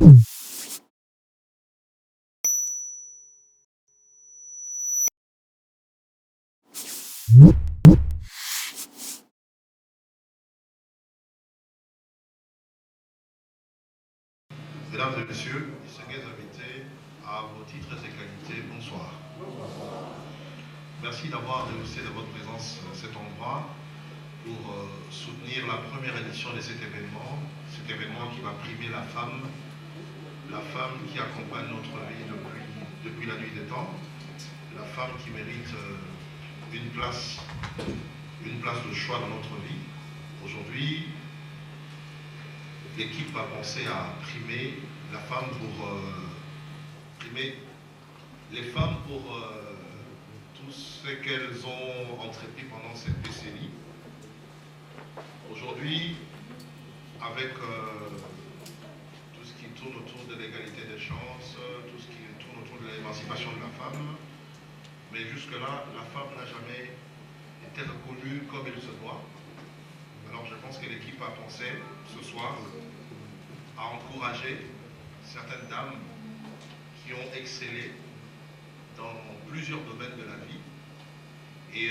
Mesdames et messieurs, distingués invités, à vos titres et qualités, bonsoir. Merci d'avoir rehaussé de votre présence cet endroit pour soutenir la première édition de cet événement qui va primer la femme qui accompagne notre vie depuis la nuit des temps, la femme qui mérite une place de choix dans notre vie. Aujourd'hui, l'équipe va penser à primer la femme pour primer les femmes pour tout ce qu'elles ont entrepris pendant cette décennie. Aujourd'hui, avec tout ce qui tourne autour de l'égalité des chances, tout ce qui tourne autour de l'émancipation de la femme, mais jusque-là, la femme n'a jamais été reconnue comme il se doit. Alors je pense que l'équipe a pensé ce soir à encourager certaines dames qui ont excellé dans plusieurs domaines de la vie. Et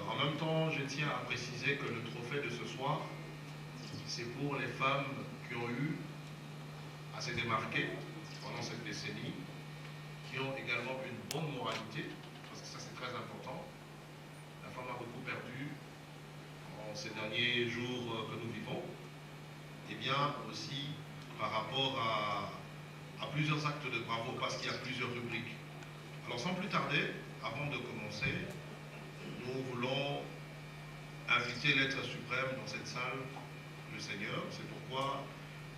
en même temps, je tiens à préciser que le trophée de ce soir, c'est pour les femmes qui ont eu à se démarquer pendant cette décennie, qui ont également une bonne moralité, parce que ça c'est très important. La femme a beaucoup perdu en ces derniers jours que nous vivons, et bien aussi par rapport à plusieurs actes de bravo, parce qu'il y a plusieurs rubriques. Alors sans plus tarder, avant de commencer, nous voulons inviter l'être suprême dans cette salle, le Seigneur. C'est pourquoi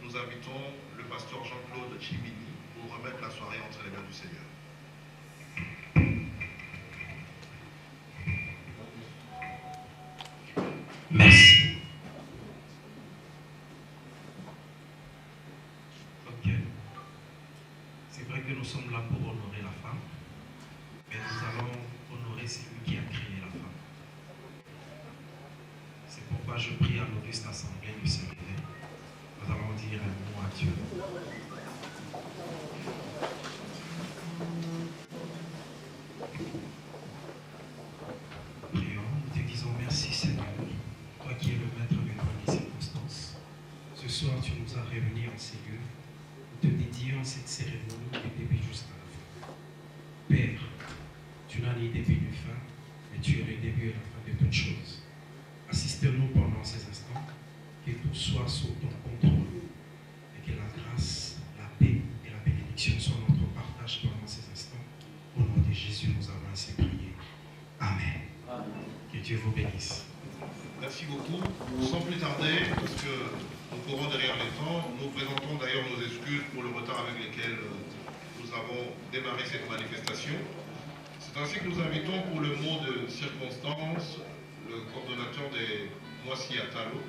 nous invitons le pasteur Jean-Claude Chimini pour remettre la soirée entre les mains du Seigneur. Merci. Ok. C'est vrai que nous sommes là pour honorer la femme, mais nous allons honorer celui qui a créé la femme. C'est pourquoi je prie à l'Auguste Assemblée du Saint-Réveil. Nous allons dire un mot à Dieu. Prions, nous te disons merci Seigneur, toi qui es le maître de toutes les circonstances. Ce soir tu nous as réunis en ces lieux. Nous te dédions cette cérémonie du début jusqu'à la fin. Père, tu n'as ni début ni fin, mais tu es le début et la fin de toutes choses. Assiste-nous pendant ces instants, que tout soit sous ton contrôle et que la grâce, la paix et la bénédiction soient notre partage pendant ces instants. Au nom de Jésus, nous avons ainsi prié. Amen. Amen. Que Dieu vous bénisse. Merci beaucoup. Sans plus tarder, parce que nous courons derrière les temps, nous présentons d'ailleurs nos excuses pour le retard avec lequel nous avons démarré cette manifestation. C'est ainsi que nous invitons pour le mot de circonstance le coordonnateur des Moissy à Talo.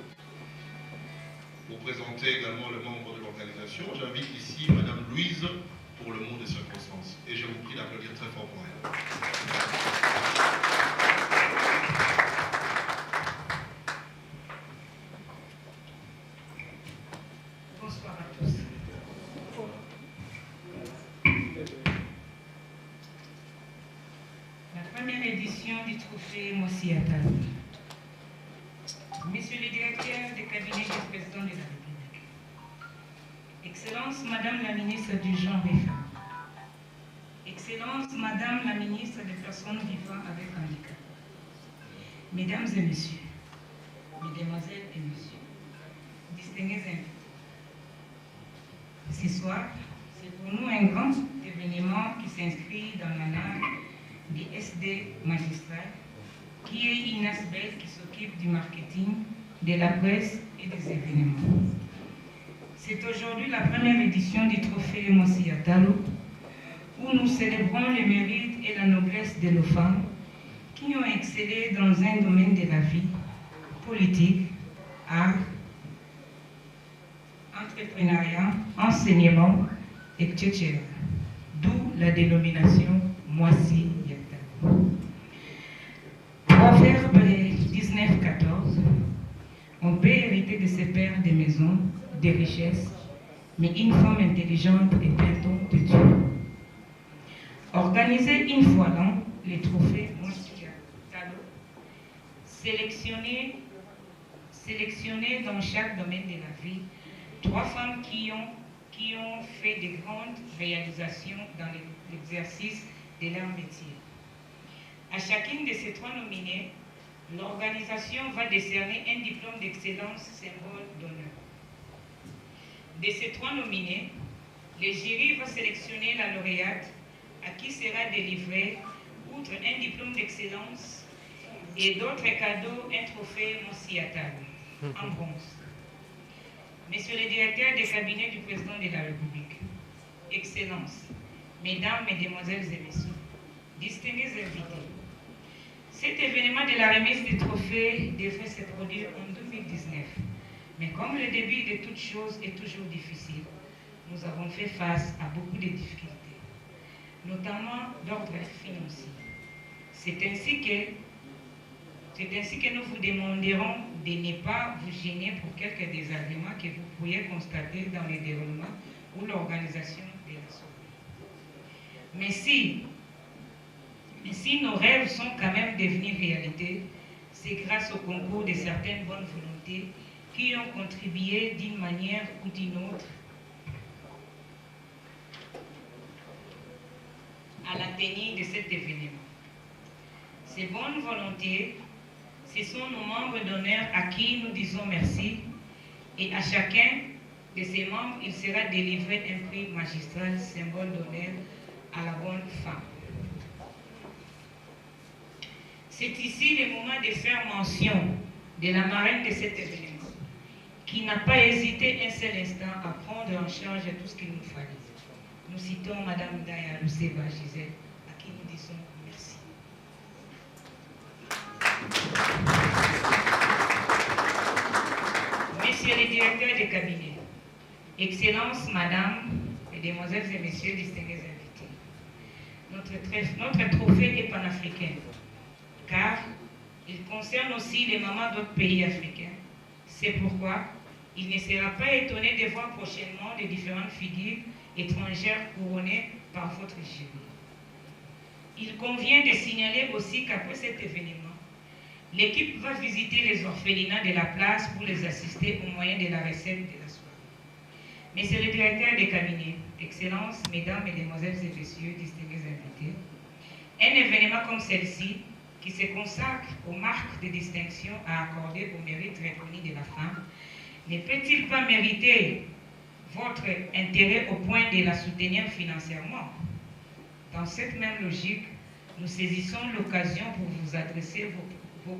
Pour présenter également le membre de l'organisation, j'invite ici Madame Louise pour le mot de circonstance. Et je vous prie d'applaudir très fort pour elle. Bonsoir à tous. La première édition du trophée Moissy à Talo. Monsieur le directeur du cabinet du président de la République, Excellence Madame la ministre du Genre et Femmes, Excellence Madame la ministre des Personnes vivant avec handicap, Mesdames et Messieurs, Mesdemoiselles et Messieurs, distingués invités. Ce soir, c'est pour nous un grand événement qui s'inscrit dans l'année des SD magistrats, qui est Inès Bell qui s'occupe du marketing, de la presse et des événements. C'est aujourd'hui la première édition du trophée Moissy à Talo, où nous célébrons le mérite et la noblesse de nos femmes qui ont excellé dans un domaine de la vie, politique, art, entrepreneuriat, enseignement, etc. D'où la dénomination Moissy à Talo. Proverbe 19-14, on peut hériter de ses pères des maisons, des richesses mais une femme intelligente est un don de Dieu. Organiser une fois l'an les trophées Moisia Talo, sélectionner dans chaque domaine de la vie 3 femmes qui ont fait de grandes réalisations dans l'exercice de leur métier. À chacune de ces 3 nominés, l'organisation va décerner un diplôme d'excellence symbole d'honneur. De ces 3 nominés, le jury va sélectionner la lauréate à qui sera délivré, outre un diplôme d'excellence et d'autres cadeaux, un trophée Moisia Talo en bronze. Monsieur le directeur des cabinets du président de la République, Excellences, Mesdames, Mesdemoiselles et Messieurs, distingués invités, cet événement de la remise des trophées devrait se produire en 2019. Mais comme le début de toute chose est toujours difficile, nous avons fait face à beaucoup de difficultés, notamment d'ordre financier. C'est ainsi que nous vous demanderons de ne pas vous gêner pour quelques désagréments que vous pourriez constater dans le déroulement ou l'organisation de la soirée. Mais si nos rêves sont quand même devenus réalité, c'est grâce au concours de certaines bonnes volontés qui ont contribué d'une manière ou d'une autre à la tenue de cet événement. Ces bonnes volontés, ce sont nos membres d'honneur à qui nous disons merci, et à chacun de ces membres, il sera délivré un prix magistral, symbole d'honneur à la bonne femme. C'est ici le moment de faire mention de la marraine de cet événement, qui n'a pas hésité un seul instant à prendre en charge tout ce qu'il nous fallait. Nous citons Madame Daya Luseba Gisèle, à qui nous disons merci. Messieurs les directeurs des cabinets, Excellences, Madame, Mesdemoiselles et Messieurs, distingués invités, notre trophée est panafricain, car il concerne aussi les mamans d'autres pays africains. C'est pourquoi il ne sera pas étonné de voir prochainement les différentes figures étrangères couronnées par votre jury. Il convient de signaler aussi qu'après cet événement, l'équipe va visiter les orphelinats de la place pour les assister au moyen de la recette de la soirée. Monsieur le directeur des cabinets, Excellences, Mesdames, Mesdemoiselles et Messieurs, distingués invités, un événement comme celle-ci, qui se consacre aux marques de distinction à accorder au mérite reconnu de la femme, ne peut-il pas mériter votre intérêt au point de la soutenir financièrement? Dans cette même logique, nous saisissons l'occasion pour vous adresser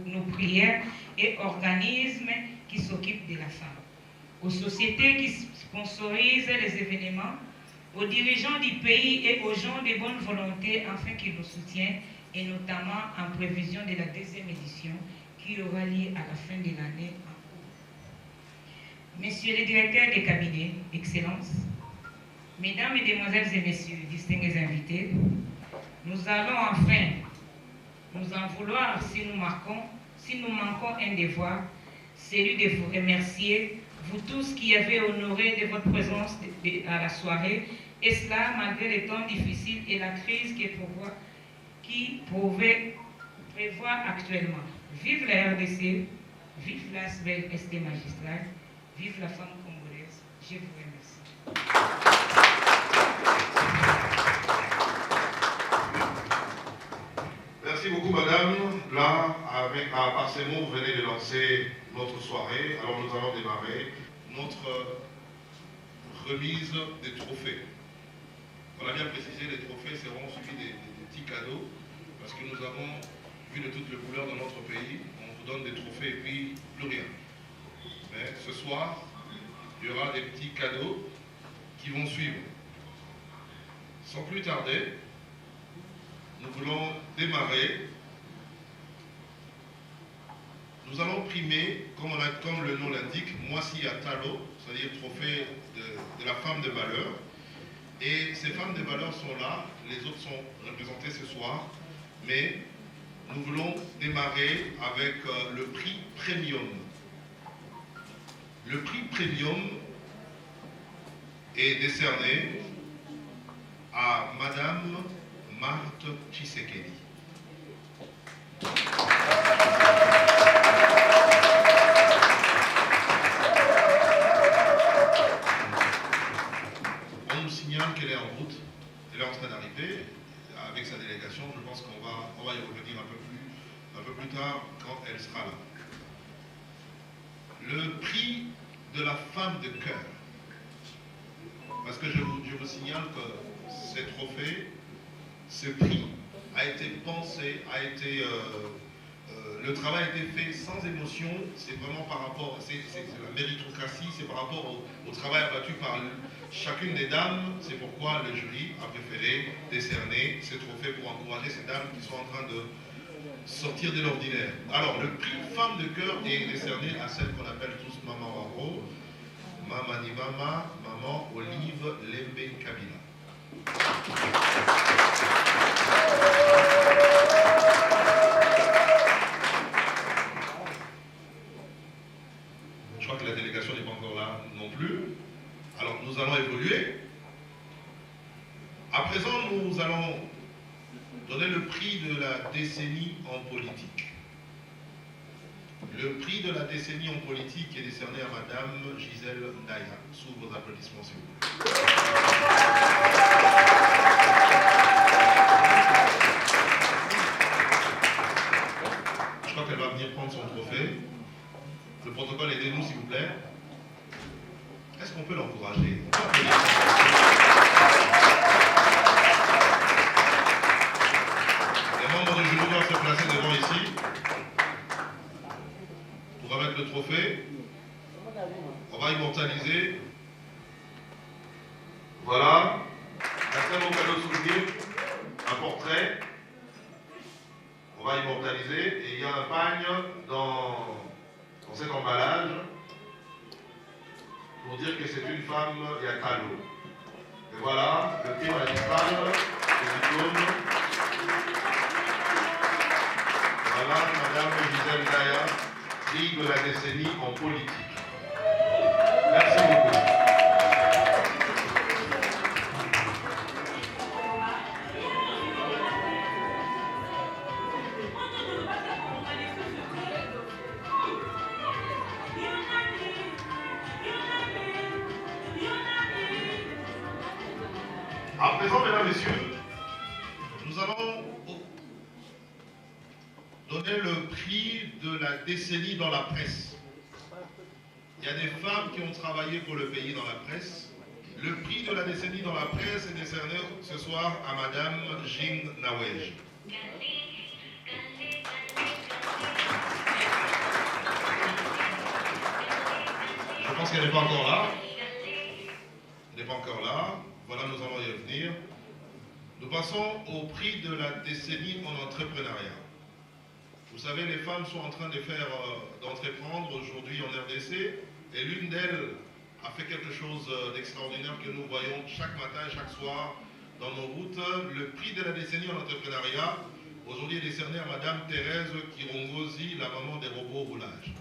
nos prières et organismes qui s'occupent de la femme, aux sociétés qui sponsorisent les événements, aux dirigeants du pays et aux gens de bonne volonté afin qu'ils nous soutiennent, et notamment en prévision de la 2e édition qui aura lieu à la fin de l'année en cours. Messieurs les directeurs des cabinets, Excellences, Mesdames, Mesdemoiselles et Messieurs, distingués invités, nous allons enfin nous en vouloir si nous manquons un devoir, celui de vous remercier, vous tous qui avez honoré de votre présence à la soirée, et cela malgré les temps difficiles et la crise qui pouvait prévoir actuellement. Vive la RDC, vive l'ASBEL ST magistral, vive la femme congolaise. Je vous remercie. Merci beaucoup, madame. Là, par ces mots, vous venez de lancer notre soirée. Alors, nous allons démarrer notre remise des trophées. On a bien précisé, les trophées seront suivis des petits cadeaux, parce que nous avons vu de toutes les couleurs dans notre pays. On vous donne des trophées et puis plus rien. Mais ce soir, il y aura des petits cadeaux qui vont suivre. Sans plus tarder, nous voulons démarrer. Nous allons primer, comme le nom l'indique, Moisia Talo, c'est-à-dire trophée de la femme de valeur. Et ces femmes de valeur sont là, les autres sont représentées ce soir, mais nous voulons démarrer avec le prix Premium. Le prix Premium est décerné à Madame Marthe Tshisekedi. On nous signale qu'elle est en route, elle est en train d'arriver avec sa délégation. Je pense qu'on va y revenir un peu plus tard quand elle sera là. Le prix de la femme de cœur. Parce que je vous signale que ces trophées, ce prix a été pensé, le travail a été fait sans émotion. C'est vraiment par rapport, c'est la méritocratie, c'est par rapport au travail abattu par chacune des dames. C'est pourquoi le jury a préféré décerner ces trophées pour encourager ces dames qui sont en train de sortir de l'ordinaire. Alors, le prix femme de cœur est décerné à celle qu'on appelle tous Maman Waro, Mama Nibama, Maman Olive Lembe Kabila. Je crois que la délégation n'est pas encore là non plus. Alors, nous allons évoluer. À présent, nous allons donner le prix de la décennie en politique. Le prix de la décennie en politique est décerné à Madame Gisèle Ndaya. Sous vos applaudissements, s'il vous plaît. Je crois qu'elle va venir prendre son trophée. Le protocole, aidez-nous, s'il vous plaît. Est-ce qu'on peut l'encourager? Les membres du jury doivent se placer devant ici pour remettre le trophée. On va immortaliser. Voilà. Un très beau cadeau de souvenir. Un portrait. On va immortaliser. Et il y a un pagne dans cet emballage pour dire que c'est une femme Yakalo. Et voilà, le prix magistral, le diplôme. Voilà, Madame Gisèle Ndaya, prix de la décennie en politique. Merci beaucoup. À présent, mesdames, messieurs, nous allons donner le prix de la décennie dans la presse. Il y a des femmes qui ont travaillé pour le pays dans la presse. Le prix de la décennie dans la presse est décerné ce soir à Madame Jing Nawej. Je pense qu'elle n'est pas encore là. Elle n'est pas encore là. Voilà, nous allons y revenir. Nous passons au prix de la décennie en entrepreneuriat. Vous savez, les femmes sont en train d'entreprendre aujourd'hui en RDC, et l'une d'elles a fait quelque chose d'extraordinaire que nous voyons chaque matin et chaque soir dans nos routes. Le prix de la décennie en entrepreneuriat, aujourd'hui est décerné à Madame Thérèse Kirongozi, la maman des robots roulage.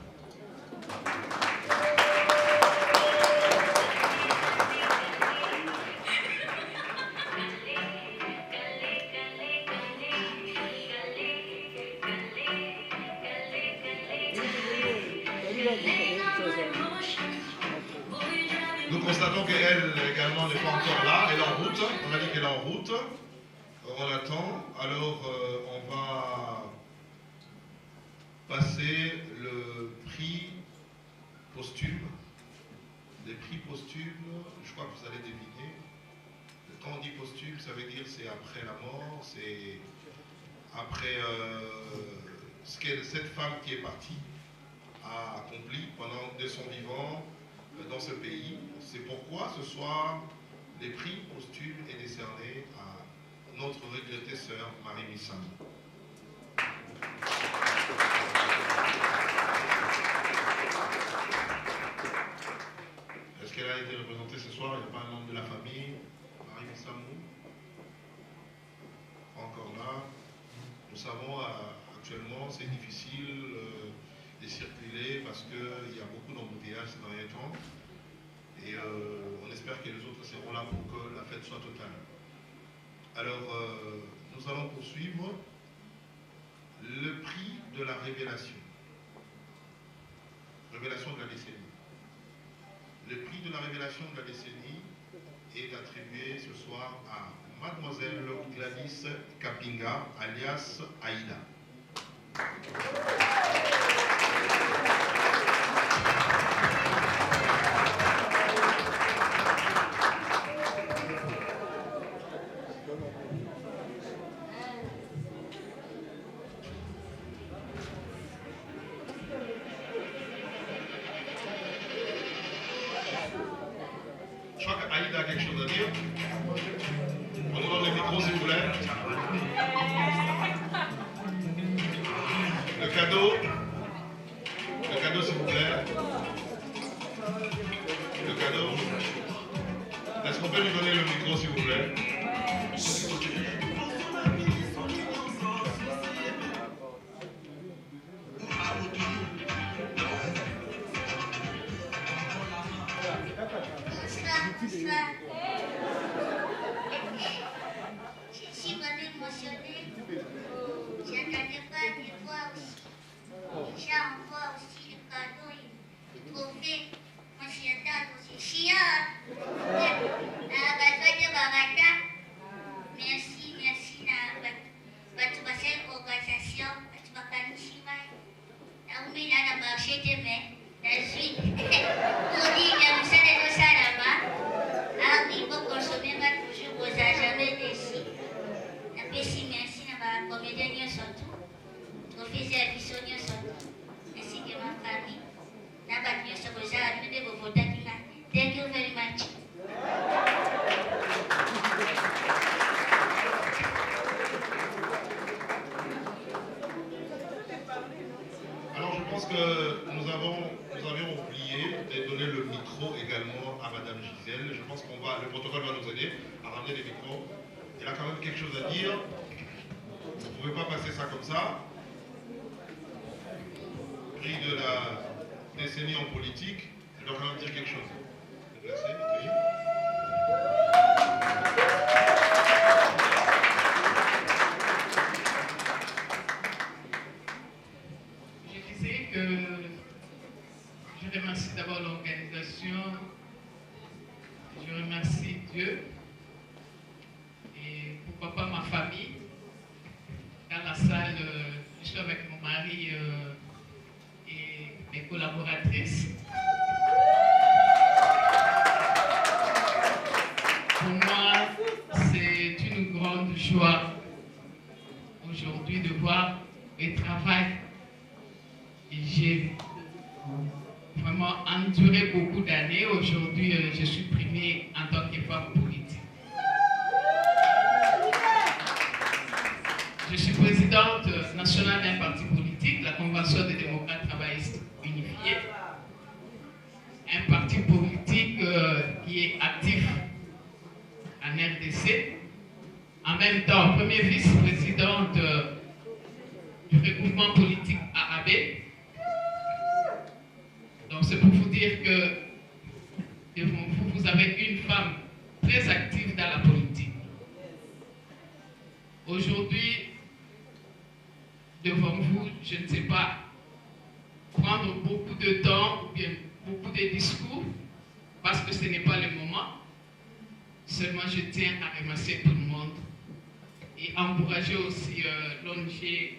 Nous constatons qu'elle également n'est pas encore là, elle est en route, on a dit qu'elle est en route, on attend, alors on va passer le prix posthume, les prix posthumes, je crois que vous allez deviner. Quand on dit posthume, ça veut dire c'est après la mort, c'est après ce que cette femme qui est partie a accompli de son vivant dans ce pays. C'est pourquoi ce soir, les prix posthumes est décerné à notre regrettée sœur Marie Missam. Est-ce qu'elle a été représentée ce soir? Il n'y a pas un membre de la famille? Marie Missamou? Encore là. Nous savons actuellement c'est difficile de circuler parce qu'il y a beaucoup d'embouteillages ces derniers temps. Et on espère que les autres seront là pour que la fête soit totale. Alors, nous allons poursuivre le prix de la révélation. Révélation de la décennie. Le prix de la révélation de la décennie est attribué ce soir à Mademoiselle Gladys Kapinga, alias Aïda. Je crois qu'Aïda a quelque chose à dire. On nous donne le micro s'il vous plaît. Le cadeau s'il vous plaît. Le cadeau. Est-ce qu'on peut lui donner le micro s'il vous plaît? Je suis vraiment émotionnée. Je n'attendais pas de voir aussi. Déjà, on voit aussi le cadeau et le trophée. Moi, je attends aussi. Merci, notre organisation, notre organisation. On a marché demain, la suite. On dit qu'il y a un seul et deux là-bas. Ah oui, pour consommer, va toujours vous a jamais déçu. La merci, la comédie surtout. Trophée service surtout. Merci que ma famille. La bataille sur vous a ajouté vos photos. Thank you very much. Alors je pense que nous avions oublié de donner le micro également à Madame Gisèle. Je pense que le protocole va nous aider à ramener les micros. Il a quand même quelque chose à dire. Vous ne pouvez pas passer ça comme ça. Prix de la décennie en politique, il doit quand même dire quelque chose. Merci. Oui. Je remercie d'abord l'organisation, je remercie Dieu et pourquoi pas ma famille. Dans la salle, je suis avec mon mari et mes collaboratrices. Pour moi, c'est une grande joie aujourd'hui de voir le travail que j'ai vraiment enduré beaucoup d'années. Aujourd'hui, je suis primée en tant que femme politique. Je suis présidente nationale d'un parti politique, la Convention des démocrates travaillistes unifiés. Un parti politique qui est actif en RDC. En même temps, premier vice-présidente du regroupement politique AAB. Donc c'est pour vous dire que devant vous, vous avez une femme très active dans la politique. Aujourd'hui, devant vous, je ne sais pas prendre beaucoup de temps ou bien beaucoup de discours parce que ce n'est pas le moment. Seulement, je tiens à remercier tout le monde et encourager aussi l'ONG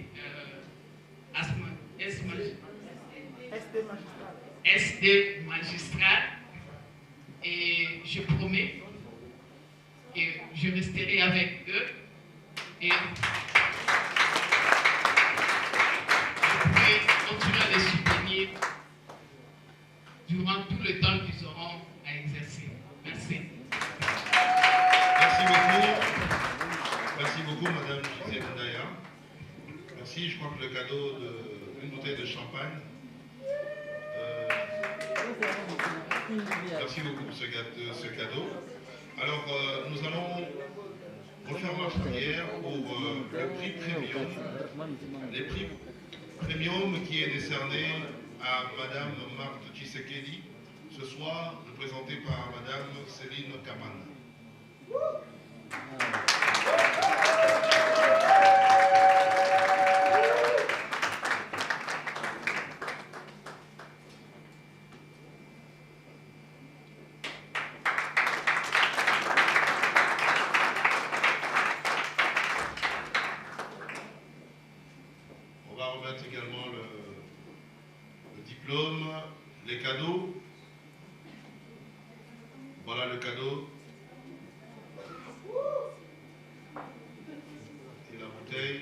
SD Magistrat. Et je promets que je resterai avec eux et je pourrai continuer à les soutenir durant tout le temps qu'ils auront à exercer. Merci. Merci beaucoup, Madame Gisèle Ndaya. Merci, je crois que le cadeau d'une bouteille de champagne. Merci beaucoup pour ce cadeau. Alors, nous allons refaire marche arrière pour le prix Premium. Le prix Premium qui est décerné à Madame Marthe Tshisekedi, ce soir représentée par Madame Céline Kaman. On va remettre également le diplôme, les cadeaux. Voilà le cadeau. Et la bouteille.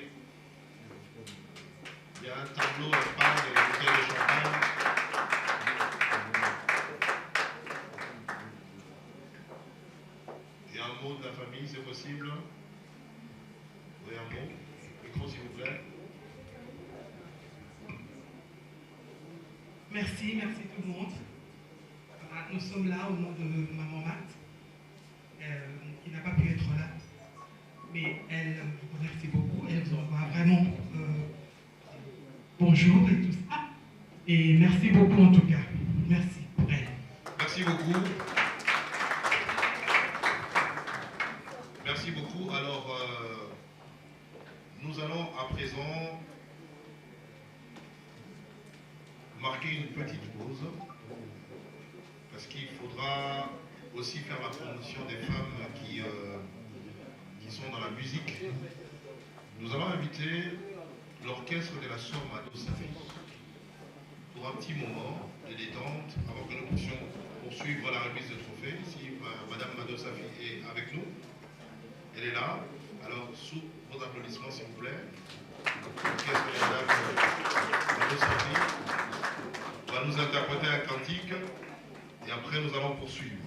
Il y a un tableau à part de la bouteille de champagne. Et un mot de la famille, c'est possible? Oui, un mot. Micro, s'il vous plaît. Merci tout le monde. Nous sommes là au nom de Maman Matt, qui n'a pas pu être là. Mais elle vous remercie beaucoup. Elle vous envoie vraiment bonjour et tout ça. Et merci beaucoup en tout cas. Merci pour elle. Merci beaucoup. Merci beaucoup. Alors, nous allons à présent marquer une petite pause parce qu'il faudra aussi faire la promotion des femmes qui sont dans la musique. Nous allons inviter l'orchestre de la sœur Mado Safi pour un petit moment de détente avant que nous puissions poursuivre la remise de trophées. Si Madame Mado Safi est avec nous, elle est là. Alors, sous vos applaudissements, s'il vous plaît. L'orchestre de Madame Mado Safi va nous interpréter un cantique et après nous allons poursuivre.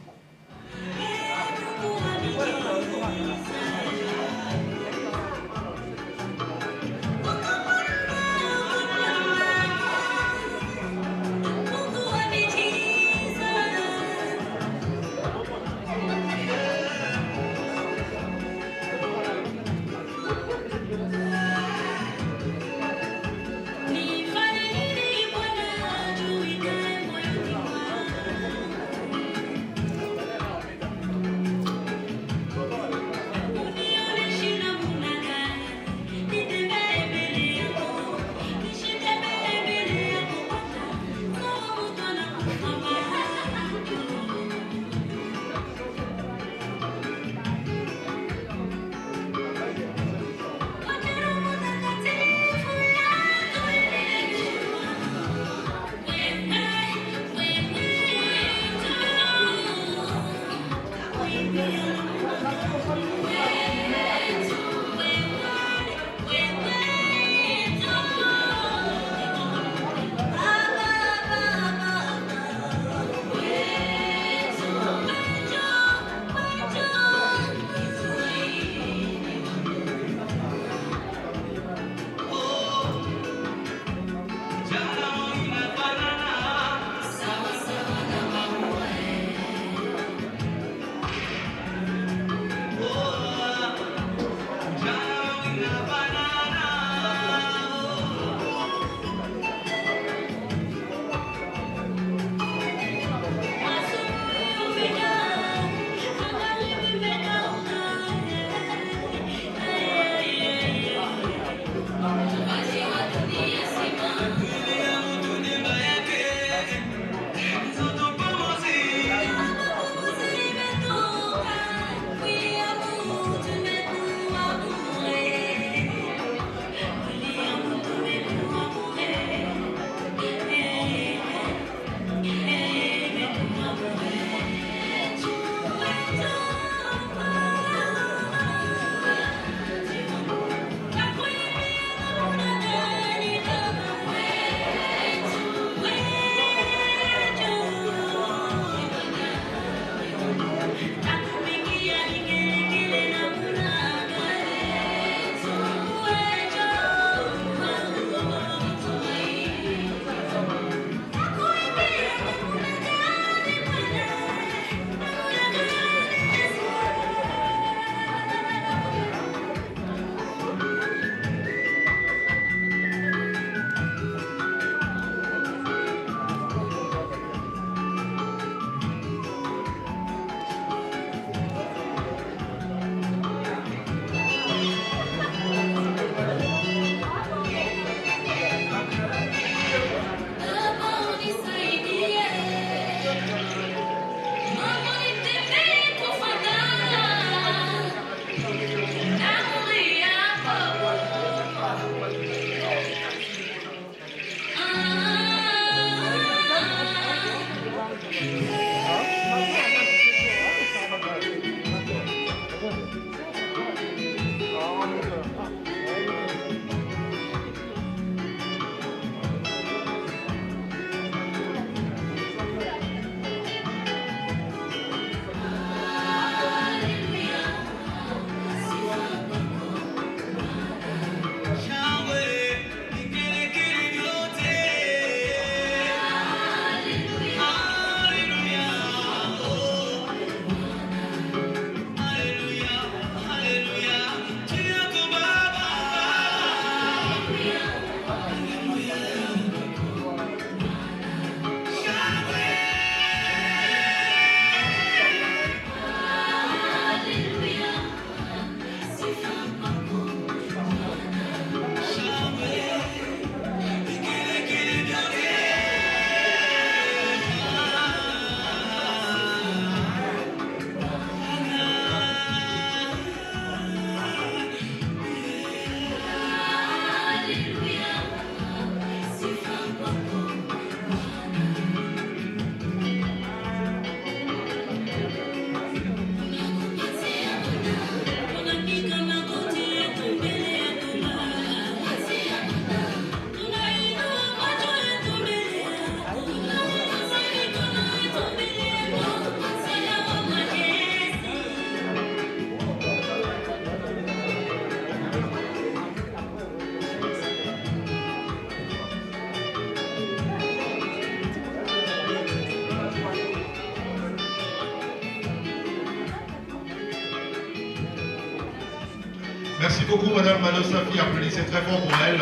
Merci beaucoup, Madame Mano Safi. Applaudissez très fort pour elle.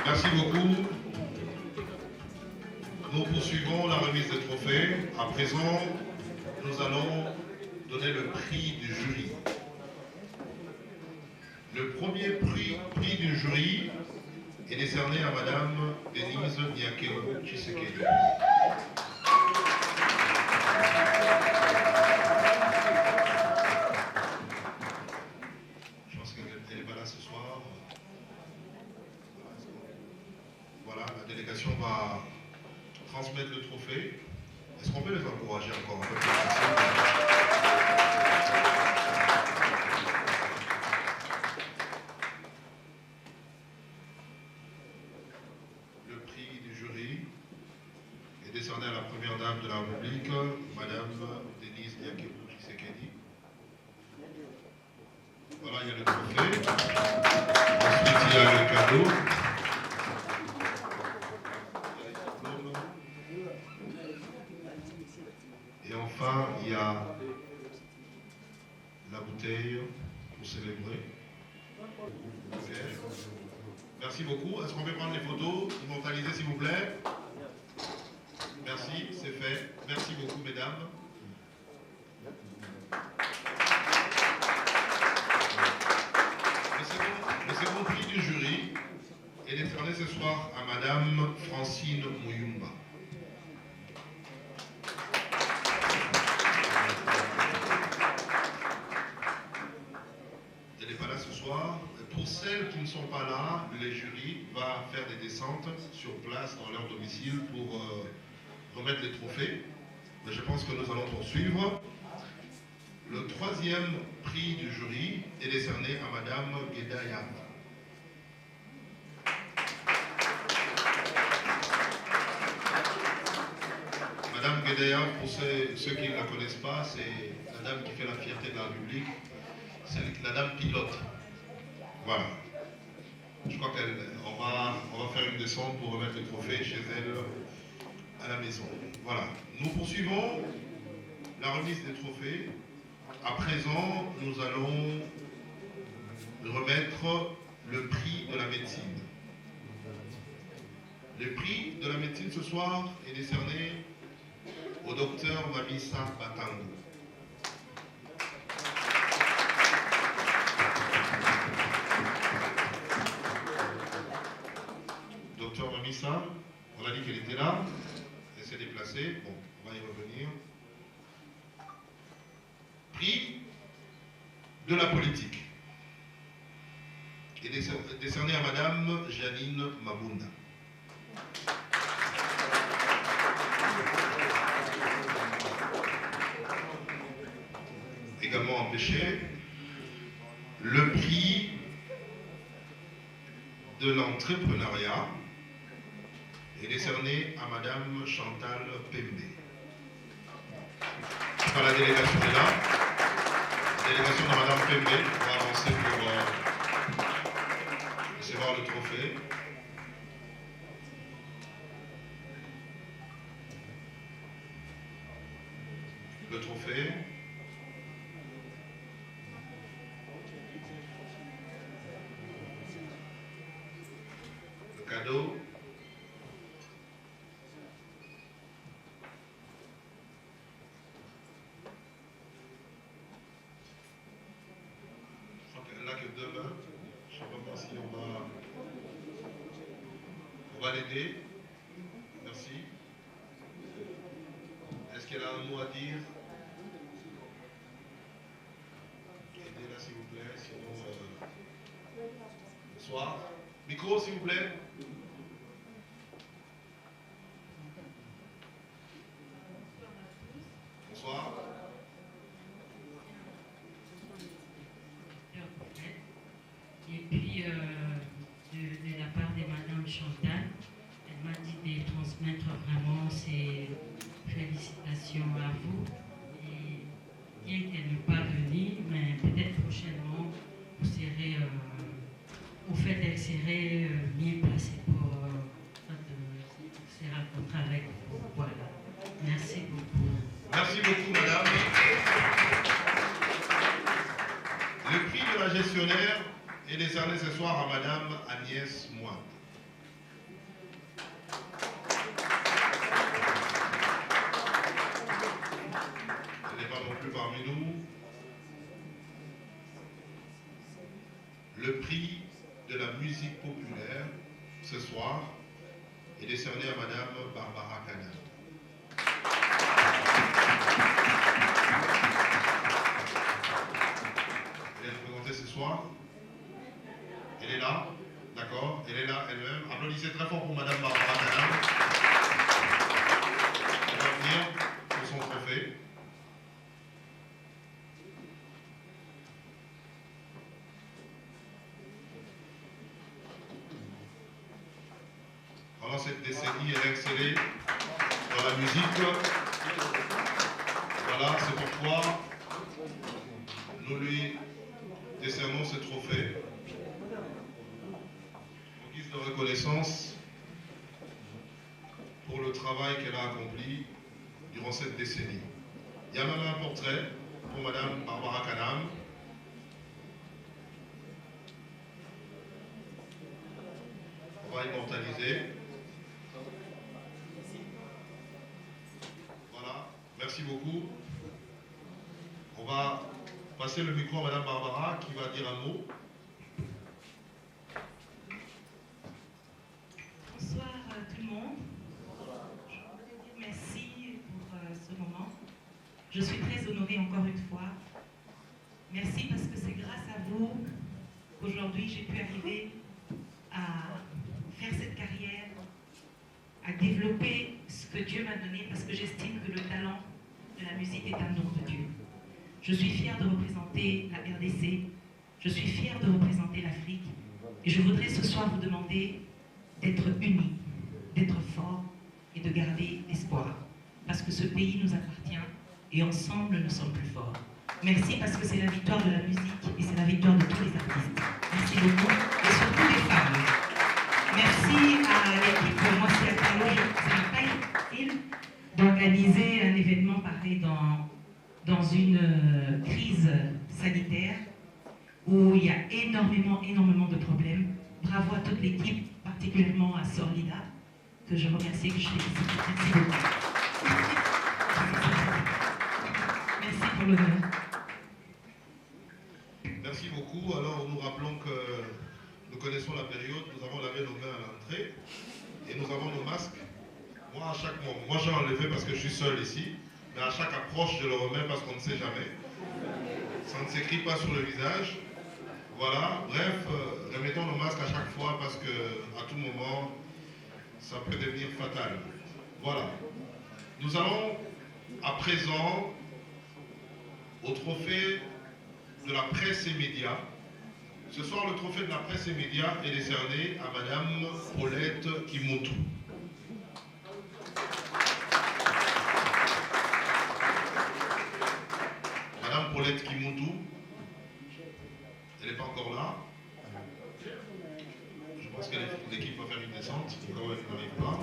Merci beaucoup. Nous poursuivons la remise des trophées. À présent, nous allons donner le prix du jury. Le premier prix du jury est décerné à Madame Denise Nyakero Tshisekedi. Je pense qu'elle n'est pas là ce soir. Voilà, la délégation va transmettre le trophée. Est-ce qu'on peut les encourager encore un peu plus? Le prix du jury est décerné à la première dame de la République, Madame Denise Nyakero Tshisekedi. Voilà, il y a le trophée. Ensuite, il y a le cadeau. Et enfin, il y a la bouteille pour célébrer. Okay. Merci beaucoup. Est-ce qu'on peut prendre les photos, immortaliser s'il vous plaît? Merci, c'est fait. Merci beaucoup, mesdames. Le second prix du jury est décerné ce soir à Madame Francine Mouyumba. Elle n'est pas là ce soir. Pour celles qui ne sont pas là, le jury va faire des descentes sur place dans leur domicile pour remettre les trophées. Mais je pense que nous allons poursuivre. Le troisième prix du jury est décerné à Madame Guedaya. Madame Guedaya, pour ceux qui ne la connaissent pas, c'est la dame qui fait la fierté de la République. C'est la dame pilote. Voilà. Je crois qu'on va faire une descente pour remettre le trophée chez elle à la maison. Voilà. Nous poursuivons la remise des trophées. À présent, nous allons remettre le prix de la médecine. Le prix de la médecine ce soir est décerné au docteur Mamisa Batango. Docteur Mamisa, on a dit qu'elle était là, elle s'est déplacée, bon, on va y revenir. Prix de la politique est décerné à Madame Janine Mabunda. Également empêché, le prix de l'entrepreneuriat est décerné à Madame Chantal Pembe. Enfin, la délégation est là. La délégation de Madame Pembe va avancer pour recevoir le trophée. Le trophée. Le cadeau. Elle n'a que 2 mains. Je ne sais pas si on va l'aider. Merci. Est-ce qu'elle a un mot à dire? Aidez-la s'il vous plaît, sinon... Bonsoir. Micro s'il vous plaît. Bonsoir. Et puis, de la part de Madame Chantal, elle m'a dit de transmettre vraiment ses félicitations à vous. Et bien qu'elle ne pas venue, mais peut-être prochainement, vous serez, au fait, elle serait mieux placée pour se rencontrer avec vous. Voilà. Merci beaucoup. Merci beaucoup, madame. gestionnaire est décerné ce soir à Madame Agnès Moine. Elle n'est pas non plus parmi nous. Le prix de la musique populaire ce soir est décerné à Madame Barbara Canal. Elle est représentée ce soir. Elle est là, d'accord? Elle est là elle-même. Applaudissez très fort pour Madame Barbara Canal. Elle va venir pour son trophée. Pendant cette décennie, elle a excellé dans la musique. Voilà, c'est pourquoi nous lui décernons ce trophée en guise de reconnaissance pour le travail qu'elle a accompli durant cette décennie. Il y a même un portrait pour Madame Barbara Canam. On va immortaliser. Voilà, merci beaucoup. On va passer le micro à Madame Barbara qui va dire un mot. Bonsoir tout le monde. Je voudrais dire merci pour ce moment. Je suis très honorée encore une fois. Merci parce que c'est grâce à vous qu'aujourd'hui j'ai pu arriver à faire cette carrière, à développer ce que Dieu m'a donné parce que j'estime que le talent de la musique est un don de Dieu. Je suis fière de représenter la RDC, je suis fière de représenter l'Afrique et je voudrais ce soir vous demander d'être unis, d'être forts et de garder espoir parce que ce pays nous appartient et ensemble nous sommes plus forts. Merci parce que c'est la victoire de la musique et c'est la victoire de tous les artistes. Merci beaucoup et surtout des femmes. Merci à l'équipe Moitié à Talo, ça n'a pas été facile d'organiser un événement pareil dans une crise sanitaire où il y a énormément de problèmes. Bravo à toute l'équipe, particulièrement à Sorlida, que je remercie et que je félicite. Merci beaucoup. Merci pour l'honneur. Merci beaucoup. Alors nous rappelons que nous connaissons la période, nous avons lavé nos mains à l'entrée et nous avons nos masques. Moi, à chaque moment, moi j'ai enlevé parce que je suis seul ici, mais à chaque approche je le remets parce qu'on ne sait jamais. Ça ne s'écrit pas sur le visage. Voilà, bref, remettons nos masques à chaque fois parce que à tout moment, ça peut devenir fatal. Voilà. Nous allons à présent au trophée de la presse et médias. Ce soir, le trophée de la presse et médias est décerné à Madame Paulette Kimotou. Madame Paulette Kimotou, elle n'est pas encore là. Je pense que l'équipe va faire une descente, au cas où elle n'arrive pas.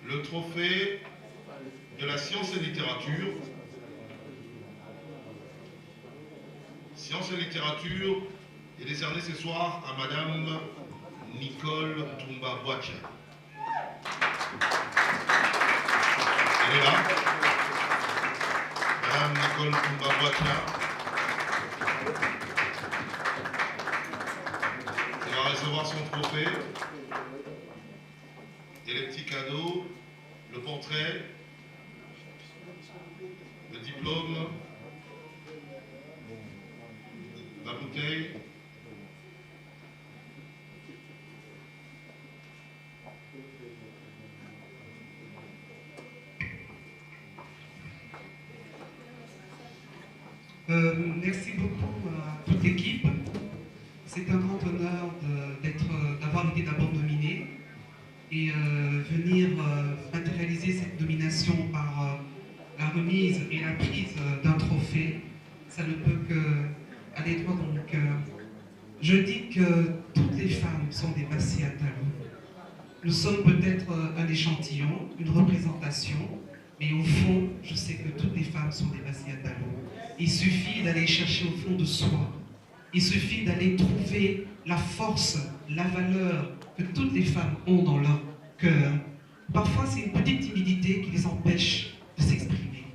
Le trophée de la science et littérature. Science et littérature est décerné ce soir à Madame Nicole Toumba-Boatia. Elle est là. Madame Nicole Toumba-Boatia. Elle va recevoir son trophée et les petits cadeaux, le portrait, le diplôme, la bouteille. Merci beaucoup à toute l'équipe. C'est un grand honneur d'avoir été d'abord nominé et venir matérialiser cette nomination par la remise et la prise d'un trophée. Ça ne peut que aller droit dans le cœur. Je dis que toutes les femmes sont des Massi à Talo. Nous sommes peut-être un échantillon, une représentation, Mais au fond, je sais que toutes les femmes sont des Bassia Diallo. Il suffit d'aller chercher au fond de soi. Il suffit d'aller trouver la force, la valeur que toutes les femmes ont dans leur cœur. Parfois, c'est une petite timidité qui les empêche de s'exprimer.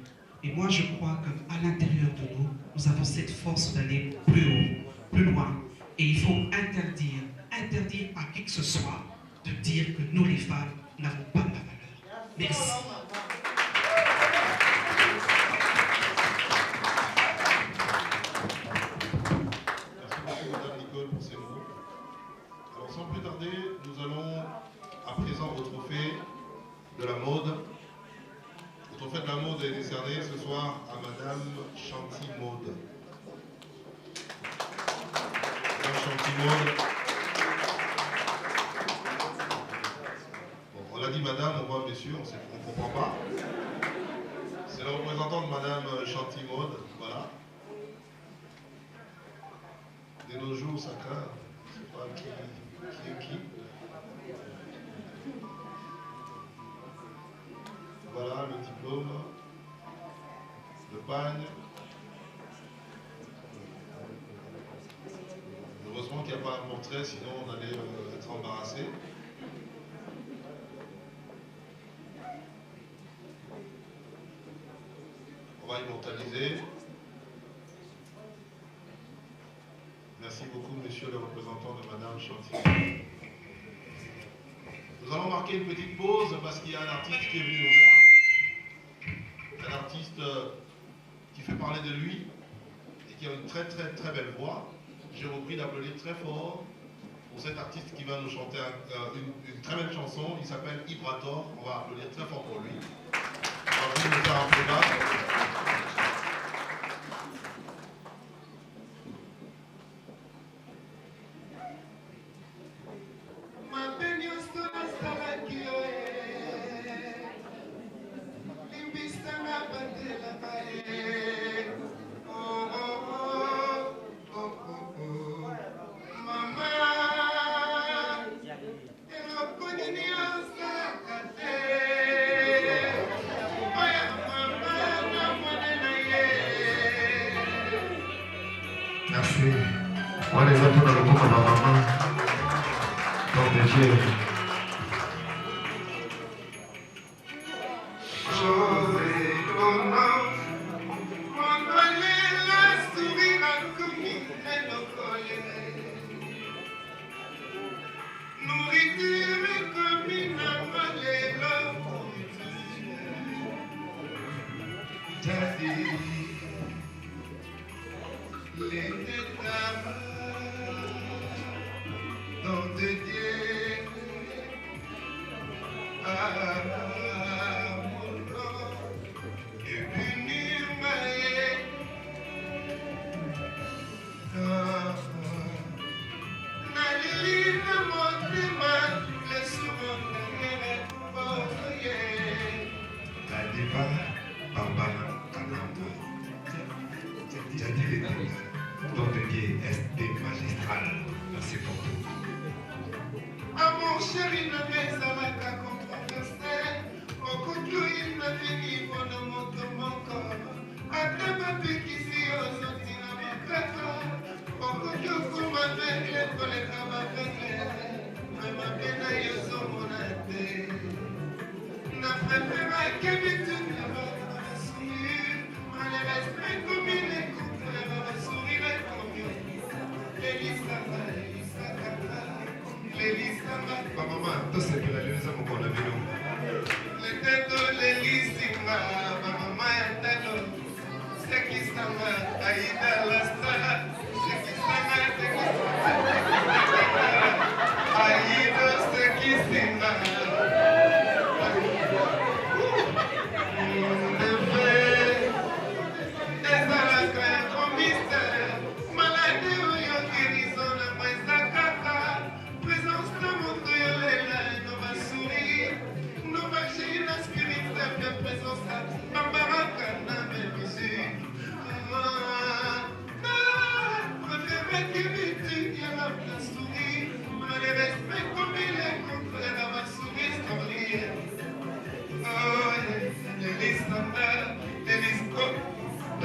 Et moi, je crois qu'à l'intérieur de nous, nous avons cette force d'aller plus haut, plus loin. Et il faut interdire à qui que ce soit de dire que nous, les femmes, n'avons pas de la valeur. Merci. Alors sans plus tarder, nous allons à présent au trophée de la mode. Le trophée de la mode est décerné ce soir à Madame Chanty Maude. Madame Chanty Maude. Bon, on a dit Madame, on voit Monsieur, on ne comprend pas. C'est le représentant de Madame Chanty Maude, voilà. De nos jours, ça craint. Je ne sais pas qui est qui. Voilà le diplôme, le pagne. Heureusement qu'il n'y a pas un portrait, sinon on allait être embarrassé. On va immortaliser. Merci beaucoup, monsieur le représentant de Madame Chanty. Nous allons marquer une petite pause parce qu'il y a un artiste qui est venu nous voir. Un artiste qui fait parler de lui et qui a une très très très belle voix. Je vous prie d'applaudir très fort pour cet artiste qui va nous chanter une très belle chanson. Il s'appelle Ibrator. On va applaudir très fort pour lui. On va venir nous faire un playback. Merci. On les attend dans le groupe de ma maman. Nom de Dieu.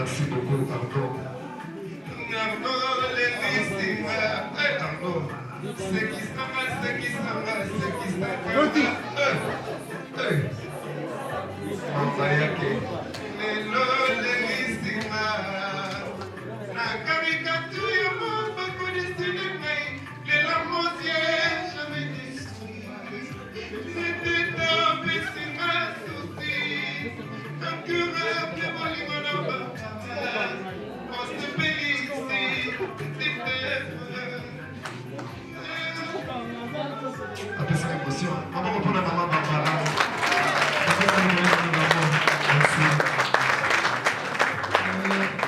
Merci beaucoup, Arnaud. On va reprendre la maman Barbara.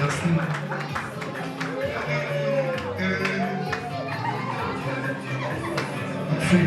Merci. Merci.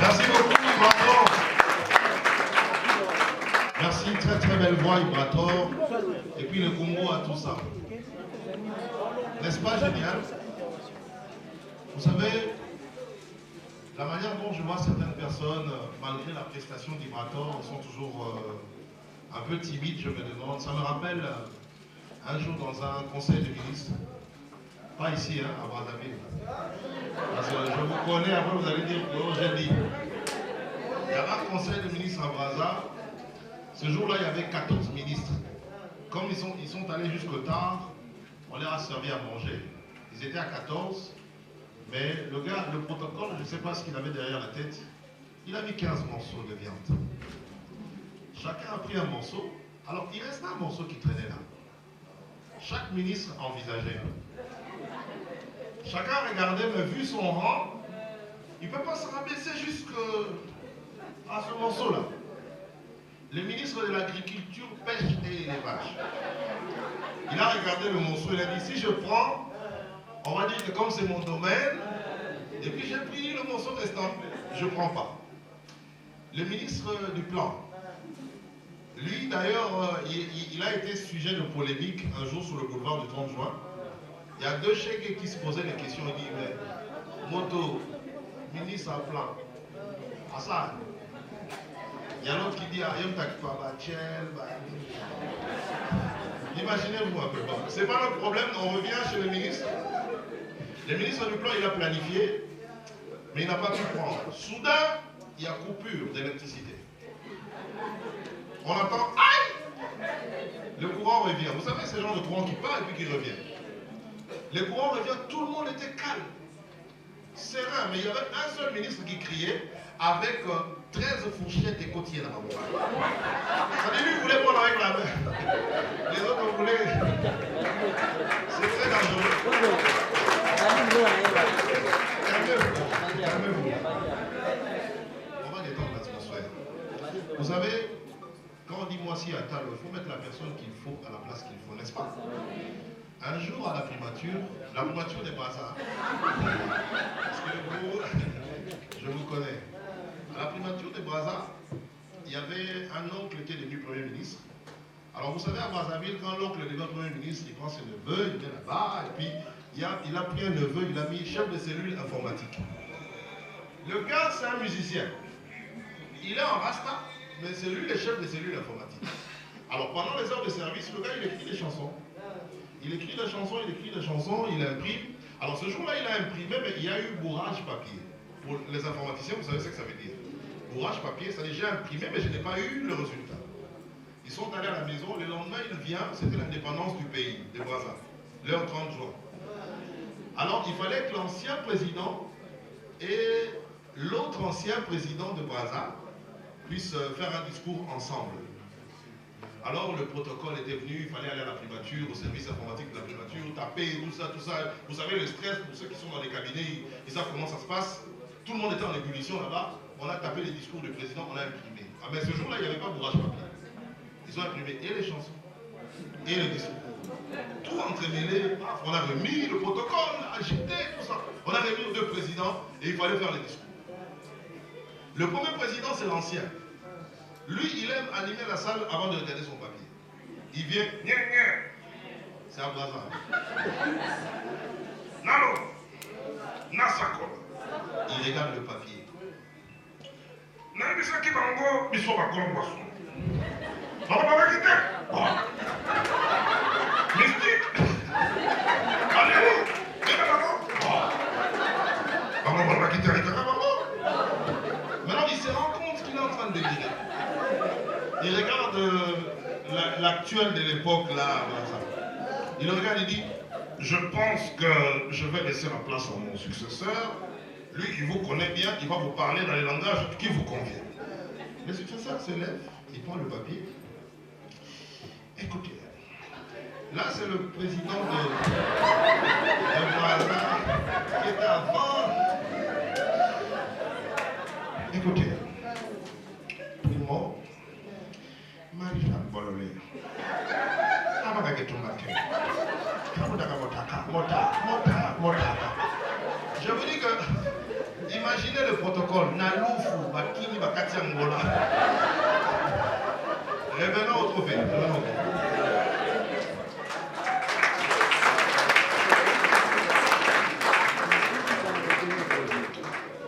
Merci beaucoup, Ibrator. Merci, très très belle voix, Ibrator. Et puis le Congo a tout ça. N'est-ce pas génial? Vous savez, la manière dont je vois certaines personnes, malgré la prestation d'Ibrator, sont toujours un peu timides, je me demande. Ça me rappelle un jour dans un conseil de ministres, pas ici, hein, à Brazzaville. Parce que je vous connais, après vous allez dire que j'ai dit. Il y avait un conseil de ministres à Brazza. Ce jour-là, il y avait 14 ministres. Comme ils sont allés jusque tard, on leur a servi à manger. Ils étaient à 14, mais le gars, le protocole, je ne sais pas ce qu'il avait derrière la tête, il a mis 15 morceaux de viande. Chacun a pris un morceau. Alors, il restait un morceau qui traînait là. Chaque ministre envisageait. Chacun regardait, mais vu son rang, il ne peut pas se rabaisser jusqu'à ce morceau-là. Le ministre de l'Agriculture, Pêche et Élevage. Il a regardé le morceau, il a dit, si je prends, on va dire que comme c'est mon domaine, et puis j'ai pris le morceau restant, je ne prends pas. Le ministre du Plan, lui d'ailleurs, il a été sujet de polémique un jour sur le boulevard du 30 juin. Il y a deux chèques qui se posaient des questions. Il dit, mais Moto, ministre à plan, à ça. Il y a l'autre qui dit, imaginez-vous un peu. Ce n'est pas notre problème, on revient chez le ministre. Le ministre du plan, il a planifié, mais il n'a pas pu prendre. Soudain, il y a coupure d'électricité. On entend, aïe! Le courant revient. Vous savez, c'est le genre de courant qui part et puis qui revient. Le courant revient, tout le monde était calme, serein, mais il y avait un seul ministre qui criait, avec 13 fourchettes et côtiers là-bas. Ça dit, lui, vous voulez prendre avec la main. Les autres, vous voulez. C'est très dangereux. Calmez-vous. On va détendre l'atmosphère. Vous savez, quand on dit moi si à table, il faut mettre la personne qu'il faut à la place qu'il faut, n'est-ce pas? Un jour à la primature n'est pas ça. Parce que vous, je vous connais. À la primature de Brazza, il y avait un oncle qui était devenu Premier ministre. Alors vous savez, à Brazzaville, quand l'oncle devient Premier ministre, il prend ses neveux, il vient là-bas, et puis il a pris un neveu, il a mis chef de cellule informatique. Le gars, c'est un musicien. Il est en rasta, mais c'est lui le chef de cellule informatique. Alors pendant les heures de service, le gars, il écrit des chansons. Il écrit des chansons, il imprime. Alors ce jour-là, il a imprimé, mais il y a eu bourrage papier. Pour les informaticiens, vous savez ce que ça veut dire. Bourrage papier, ça veut dire j'ai imprimé, mais je n'ai pas eu le résultat. Ils sont allés à la maison, le lendemain, il vient, c'était l'indépendance du pays, de Brazza, l'heure 30 juin. Alors il fallait que l'ancien président et l'autre ancien président de Brazza puissent faire un discours ensemble. Alors le protocole était venu, il fallait aller à la primature, au service informatique de la primature, taper, tout ça. Vous savez, le stress, pour ceux qui sont dans les cabinets, ils savent comment ça se passe. Tout le monde était en ébullition là-bas. On a tapé les discours du président, on a imprimé. Ah, mais ce jour-là, il n'y avait pas bourrage papier. Ils ont imprimé et les chansons, et les discours. Tout entremêlé. On a remis le protocole, agité, tout ça. On a remis aux deux présidents et il fallait faire les discours. Le premier président, c'est l'ancien. Lui, il aime animer la salle avant de regarder son papier. Il vient, c'est à Brazza. Nalo, Nasako. Il regarde le papier. Nabisaki bango, biso bakolo boisson. Bako bakite. Mystique. Allez, bango bakite rikaka bango. Maintenant, il se rend compte qu'il est en train de délirer. Il regarde l'actuel de l'époque là. Il regarde et dit, je pense que je vais laisser la place à mon successeur. Lui, il vous connaît bien, il va vous parler dans les langages qui vous conviennent. Le successeur se lève, il prend le papier. Écoutez, là c'est le président de Brazza qui était avant. Écoutez, primo, Marie-Jeanne Bololé. Je vous dis que, imaginez le protocole, Naloufou, Bakini, Bakati Angola. Revenons au trophée.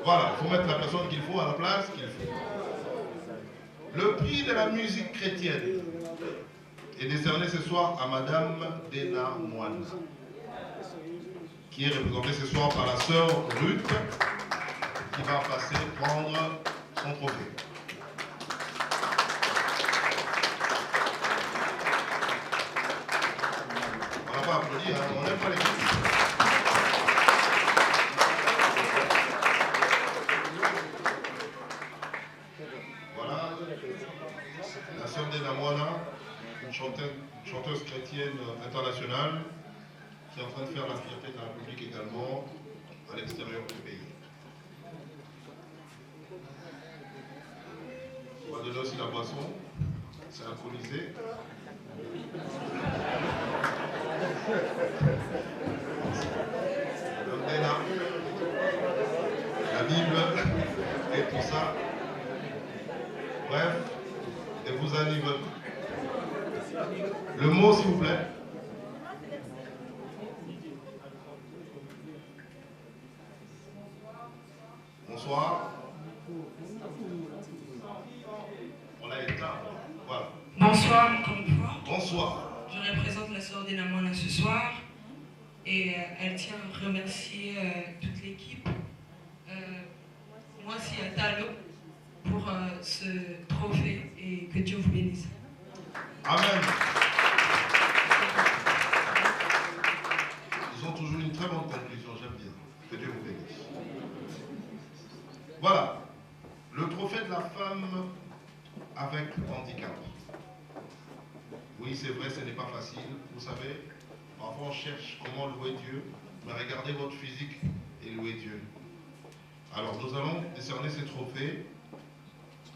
Voilà, il faut mettre la personne qu'il faut à la place qu'il faut. Le prix de la musique chrétienne est décerné ce soir à Madame Dena Moine, qui est représentée ce soir par la sœur Ruth, qui va passer prendre son trophée. On n'a pas applaudi, hein, on n'aime pas les critiques. Voilà, la sœur Dena Moine, une chanteuse chrétienne internationale, qui est en train de faire la fierté de la République également à l'extérieur du pays. On va donner aussi la boisson, c'est alcoolisé. L'Andena, la Bible et tout ça. Bref, et vous anime. Le mot s'il vous plaît. Bonsoir. On a éteint. Voilà. Bonsoir encore une fois. Bonsoir. Je représente la sœur Dena Moine ce soir et elle tient à remercier toute l'équipe. Moi, c'est Atalo pour ce trophée et que Dieu vous bénisse. Amen. Ils ont toujours une très bonne conclusion, j'aime bien. Que Dieu vous bénisse. Voilà. la femme avec handicap. Oui, c'est vrai, ce n'est pas facile. Vous savez, parfois on cherche comment louer Dieu, mais regardez votre physique et louez Dieu. Alors nous allons décerner ces trophées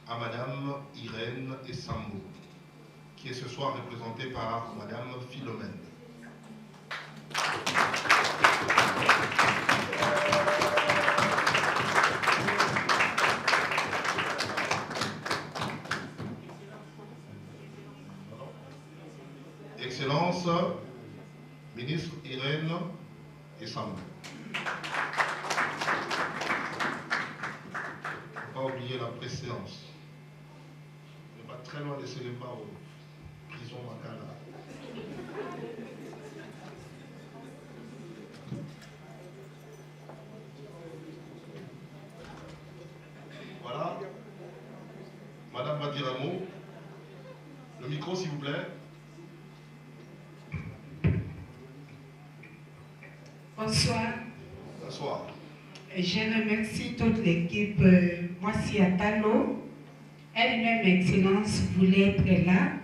à Madame Irène Essambo, qui est ce soir représentée par Madame Philomène. Excellence, ministre Irène Essambo. Pas oublier la préséance. On n'est pas très loin de Séléma aux prisons Makala. Voilà. Madame va dire un mot. Le micro, s'il vous plaît. Bonsoir. Bonsoir. Je remercie toute l'équipe. Moi, c'est Atalo. Elle-même, Excellence, voulait être là.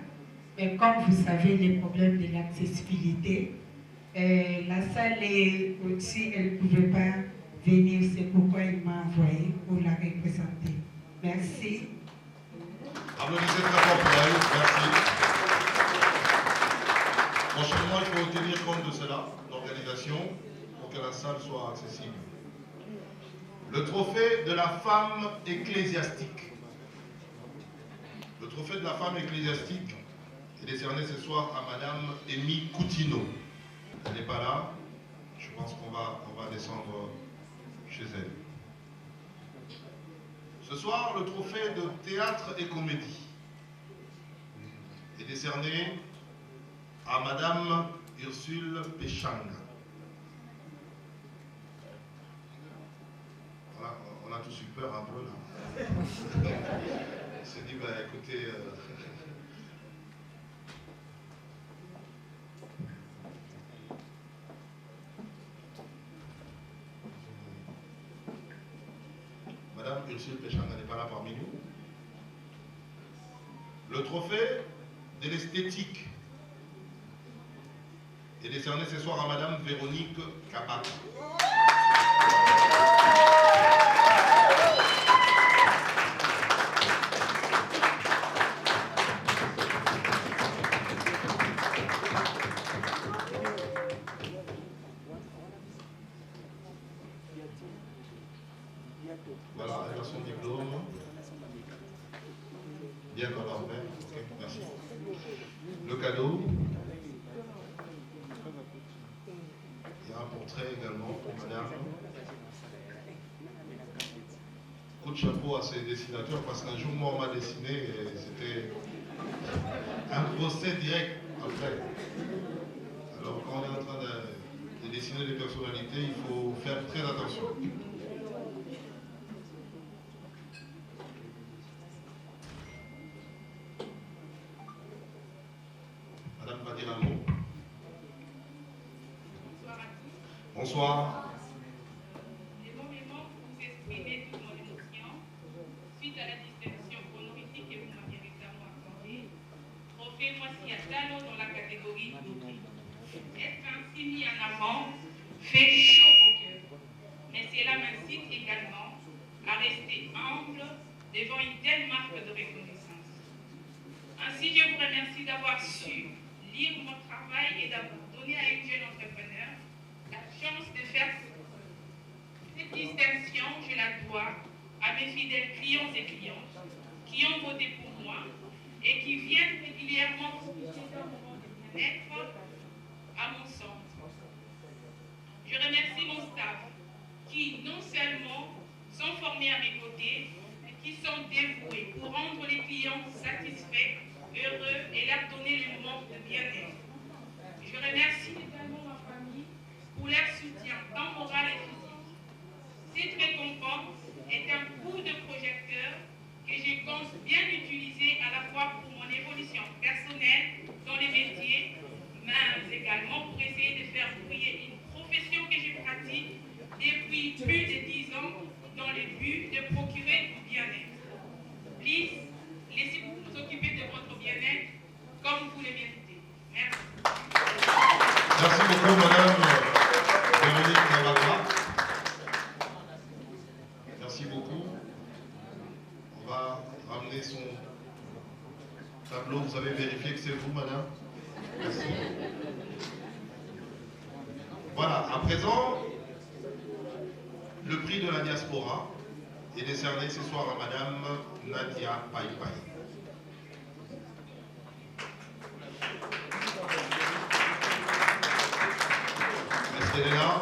Mais comme vous savez, les problèmes de l'accessibilité, la salle est aussi, elle ne pouvait pas venir. C'est pourquoi il m'a envoyé pour la représenter. Merci. Applaudissez très fort pour elle. Merci. Prochainement, il faut tenir compte de cela, l'organisation, pour que la salle soit accessible. Le trophée de la femme ecclésiastique. Le trophée de la femme ecclésiastique est décerné ce soir à Madame Amy Coutinho. Elle n'est pas là. Je pense qu'on va descendre chez elle. Ce soir, le trophée de théâtre et comédie est décerné à Madame Ursule Péchanga. Voilà, on a tous eu peur un peu là. On s'est dit, bah écoutez, Madame Ursule Péchanga n'est pas là parmi nous. Le trophée de l'esthétique est décerné ce soir à Madame Véronique Kabak. Voilà, elle a son diplôme. Bien qu'on l'a fait. Ok, merci. Le cadeau. Il y a un portrait également pour madame. Coup de chapeau à ces dessinateurs parce qu'un jour, moi, on m'a dessiné et c'était un procès direct après. Alors, quand on est en train de dessiner des personnalités, il faut faire très attention. Madame va dire un mot. Bonsoir à tous. Bonsoir. Les moments pour vous exprimer toute mon émotion suite à la distinction honorifique que vous m'avez récemment accordée. Trophée Moissi à Talon dans la catégorie beauté. Être ainsi mis en avant fait chaud au cœur. Mais cela m'incite également à rester humble devant une telle marque de reconnaissance. Ainsi, je vous remercie d'avoir su lire mon travail et d'avoir donné à une jeune entrepreneur la chance de faire cette distinction. Je la dois à mes fidèles clients et clientes qui ont voté pour moi et qui viennent régulièrement discuter d'un moment de bien-être à mon centre. Je remercie mon staff qui non seulement sont formés à mes côtés, mais qui sont dévoués pour rendre les clients satisfaits, heureux et leur donner le moment de bien-être. Je remercie également ma famille pour leur soutien tant moral et physique. Cette récompense est un coup de projecteur que je pense bien utiliser à la fois pour mon évolution personnelle dans les métiers, mais également pour essayer de faire briller une profession que je pratique depuis plus de 10 ans dans le but de procurer du bien-être. amener son tableau. Vous avez vérifié que c'est vous, madame? Merci. Voilà, à présent, le prix de la diaspora est décerné ce soir à madame Nadia Paipai. Est-ce qu'elle est là?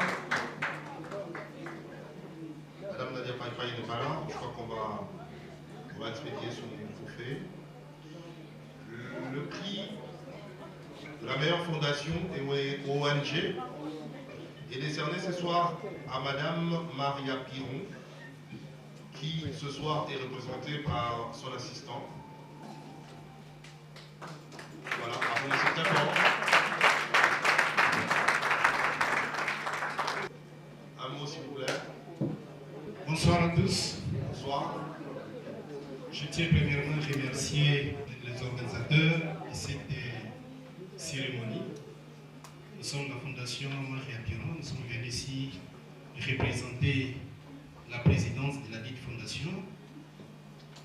Madame Nadia Paipai n'est pas là. Je crois qu'on va expédier son trophée. Le prix de la meilleure fondation et ONG est décerné ce soir à madame Maria Piron, qui ce soir est représentée par son assistant. Voilà, applaudissez très fort. Un mot s'il vous plaît. Bonsoir à tous. Bonsoir. Je tiens premièrement à remercier les organisateurs de cette cérémonie. Nous sommes la Fondation Maria Piron. Nous sommes venus ici représenter la présidence de la dite fondation.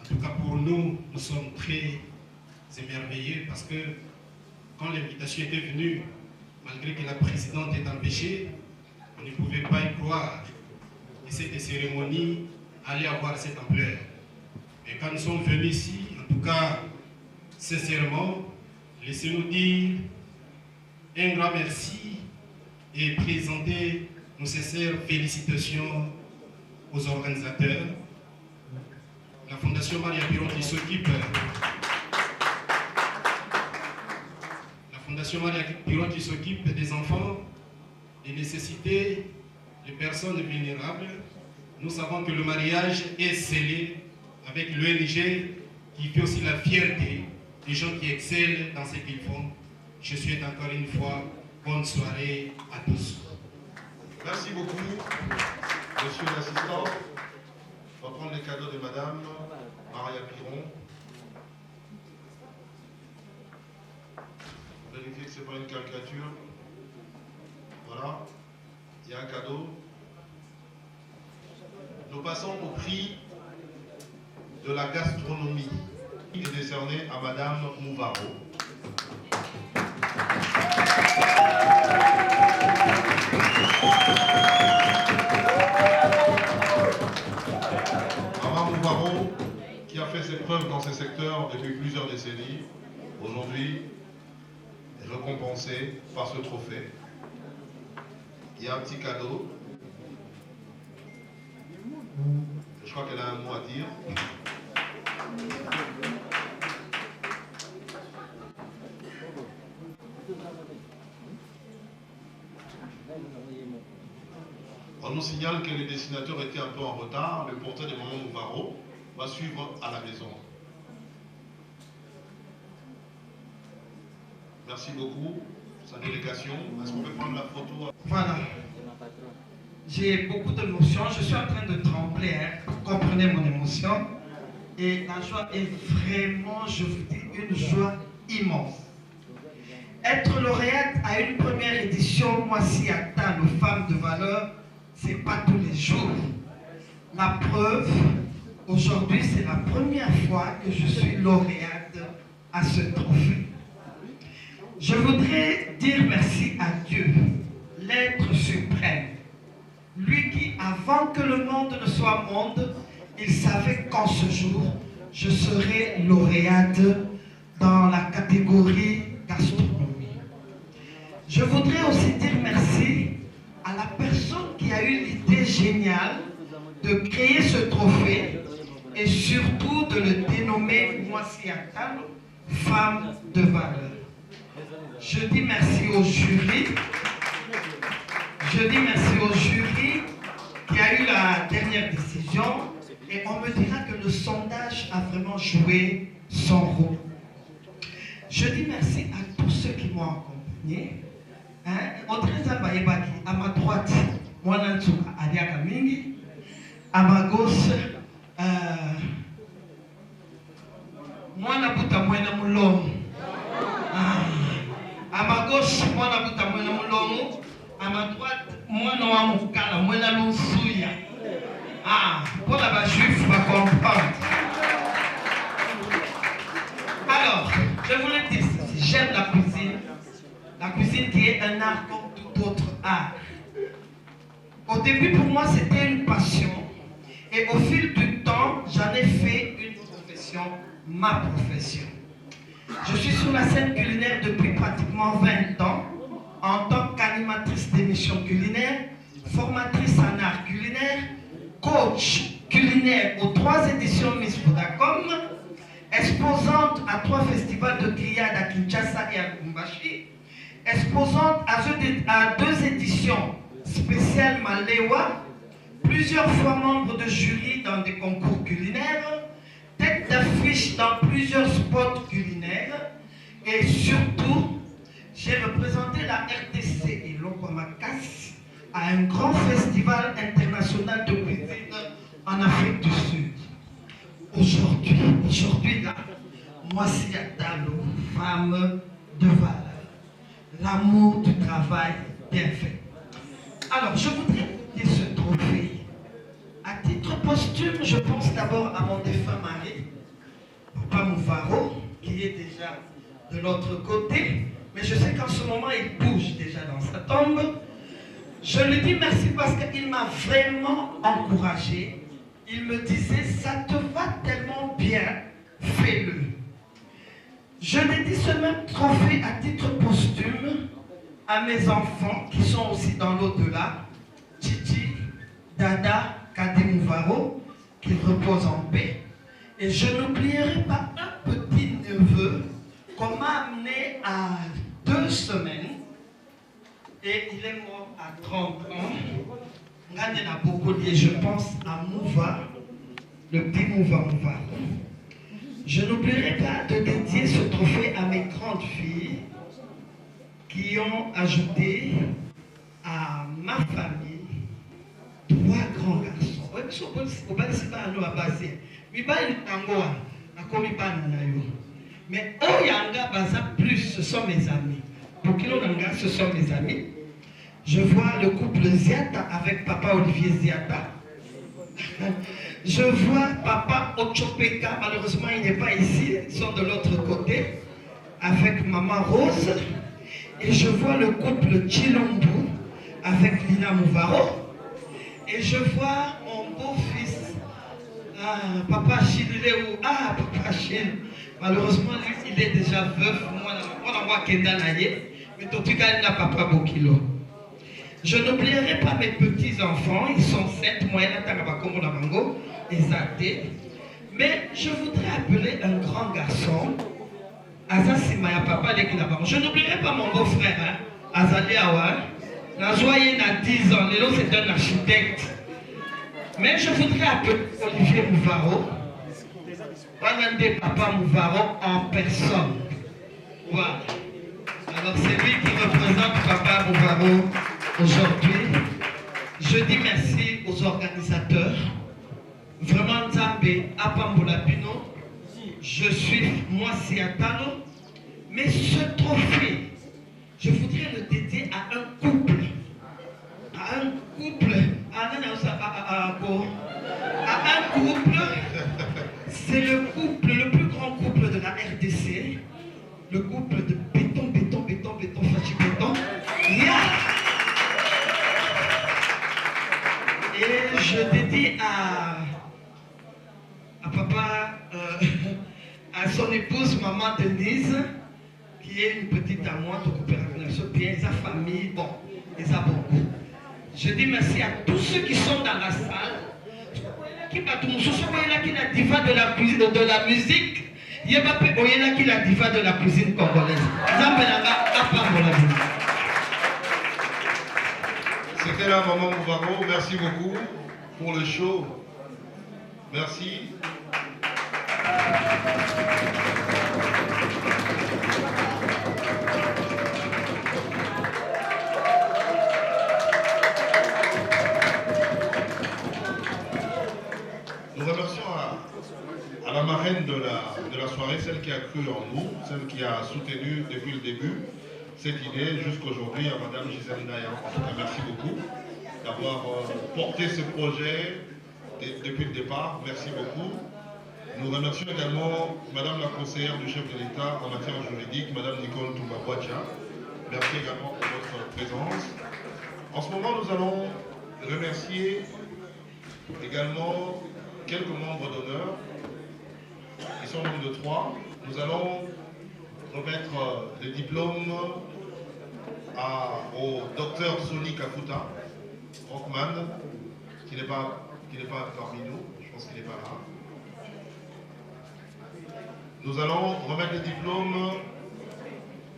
En tout cas pour nous, nous sommes très émerveillés parce que quand l'invitation était venue, malgré que la présidente est empêchée, on ne pouvait pas y croire que cette cérémonie allait avoir cette ampleur. Et quand nous sommes venus ici, en tout cas, sincèrement, laissez-nous dire un grand merci et présenter nos sincères félicitations aux organisateurs. La Fondation Maria Piron qui s'occupe des enfants, des nécessités, des personnes vulnérables. Nous savons que le mariage est scellé avec l'ONG qui fait aussi la fierté des gens qui excellent dans ce qu'ils font. Je souhaite encore une fois bonne soirée à tous. Merci beaucoup, monsieur l'assistant. On va prendre les cadeaux de madame Maria Piron. Vérifiez que ce n'est pas une caricature. Voilà, il y a un cadeau. Nous passons au prix de la gastronomie. Il est décerné à madame Mouvaro. Maman Mouvaro, qui a fait ses preuves dans ce secteur depuis plusieurs décennies, aujourd'hui est récompensée par ce trophée. Il y a un petit cadeau. Je crois qu'elle a un mot à dire. On nous signale que le dessinateur était un peu en retard. Le portrait de Maman Mouvaro va suivre à la maison. Merci beaucoup. Sa délégation. Est-ce qu'on peut prendre la photo? Voilà. J'ai beaucoup d'émotions. Je suis en train de trembler. Hein. Vous comprenez mon émotion. Et la joie est vraiment, je vous dis, une joie immense. Être lauréate à une première édition, moi si atteint nos femmes de valeur, c'est pas tous les jours. La preuve, aujourd'hui, c'est la première fois que je suis lauréate à ce trophée. Je voudrais dire merci à Dieu, l'être suprême. Lui qui, avant que le monde ne soit monde, il savait qu'en ce jour, je serai lauréate dans la catégorie gastronomie. Je voudrais aussi dire merci à la personne qui a eu l'idée géniale de créer ce trophée et surtout de le dénommer Moissi Atalo, femme de valeur. Je dis merci au jury. Je dis merci au jury qui a eu la dernière décision et on me dira que le sondage a vraiment joué son rôle. Je dis merci à tous ceux qui m'ont accompagné. Audrey Zabaïbaki, à ma droite, Mwanantsuka Adiaka Mingi, à ma gauche, Mwanabuta Mwena Moulom. À ma gauche, Mwanabuta Mwena Moulom. À ma droite, Mwana Mukala Mwena Lonsuya. Pour la juif, va comprendre. Alors, je voulais dire ceci, j'aime la cuisine qui est un art comme tout autre art. Au début, pour moi, c'était une passion. Et au fil du temps, j'en ai fait une profession, ma profession. Je suis sur la scène culinaire depuis pratiquement 20 ans, en tant qu'animatrice d'émissions culinaires, formatrice en art culinaire, coach culinaire aux 3 éditions Miss Vodacom, exposante à 3 festivals de grillade à Kinshasa et à Lubumbashi, exposante à 2 éditions spéciales Malewa, plusieurs fois membre de jury dans des concours culinaires, tête d'affiche dans plusieurs spots culinaires et surtout, j'ai représenté la RDC et l'Okwamakas à un grand festival international de cuisine en Afrique du Sud. Aujourd'hui là, moi c'est Atalo, femme de valeur, l'amour du travail bien fait. Alors je voudrais vous dire ce trophée. À titre posthume, je pense d'abord à mon défunt mari, Papa Mouvaro, qui est déjà de l'autre côté, mais je sais qu'en ce moment il bouge déjà dans sa tombe. Je lui dis merci parce qu'il m'a vraiment encouragé. Il me disait, ça te va tellement bien, fais-le. Je dédie ce même trophée à titre posthume à mes enfants qui sont aussi dans l'au-delà, Titi, Dada, Kadi Mouvaro, qui repose en paix. Et je n'oublierai pas un petit neveu qu'on m'a amené à 2 semaines. Et il est mort à 30 ans. Il a beaucoup lié, je pense à Mouva, le petit Mouva. Je n'oublierai pas de dédier ce trophée à mes grandes filles qui ont ajouté à ma famille 3 grands garçons. Mais Oyanga Baza plus, ce sont mes amis. Pour Kilonanga, ce sont mes amis. Je vois le couple Ziata avec papa Olivier Ziata. Je vois papa Ochopeka, malheureusement il n'est pas ici, ils sont de l'autre côté, avec maman Rose. Et je vois le couple Chilombu avec Lina Mouvaro. Et je vois mon beau-fils, papa Chilileu, papa Chil. Malheureusement, lui, il est déjà veuf. Moi, on voit Kenda Naye, mais tout cas, il n'a pas Bokilo. Je n'oublierai pas mes petits-enfants, ils sont 7, moi, mais je voudrais appeler un grand garçon, Azasimaya Papa Lekinabar. Je n'oublierai pas mon beau-frère, Azali Awa. Nazoye n'a 10 ans, Lélo c'est un architecte. Mais je voudrais appeler Olivier Mouvaro, Papa Mouvaro en personne. Voilà. Alors c'est lui qui représente Papa Mouvaro aujourd'hui. Je dis merci aux organisateurs. Vraiment Nzambe, Apambola Pino. Je suis moi Siatalo. Mais ce trophée, je voudrais le dédier à un couple. À un couple. C'est le couple, le plus grand couple de la RDC. Le couple de béton, Fachi Béton. Et je dédie à papa, à son épouse, maman Denise, qui est une petite à moi, de coopération, bien, sa famille, bon, et ça beaucoup. Je dis merci à tous ceux qui sont dans la salle. Qui va tout le monde, qui la diva de la cuisine, de la musique. Il y a pas qui la diva de la cuisine congolaise. C'était la maman Mouvaro. Merci beaucoup pour le show. Merci. Nous remercions à la marraine de la soirée, celle qui a cru en nous, celle qui a soutenu depuis le début cette idée jusqu'aujourd'hui, à Madame Gisèle Naya. En tout cas, merci beaucoup d'avoir porté ce projet depuis le départ. Merci beaucoup. Nous remercions également Madame la conseillère du chef de l'État en matière juridique, Madame Nicole Touba-Boatia. Merci également pour votre présence. En ce moment, nous allons remercier également quelques membres d'honneur. Ils sont au nombre de 3. Nous allons remettre les diplômes au docteur Sony Kafuta, Rockman, qui n'est pas parmi nous, je pense qu'il n'est pas là. Nous allons remettre les diplômes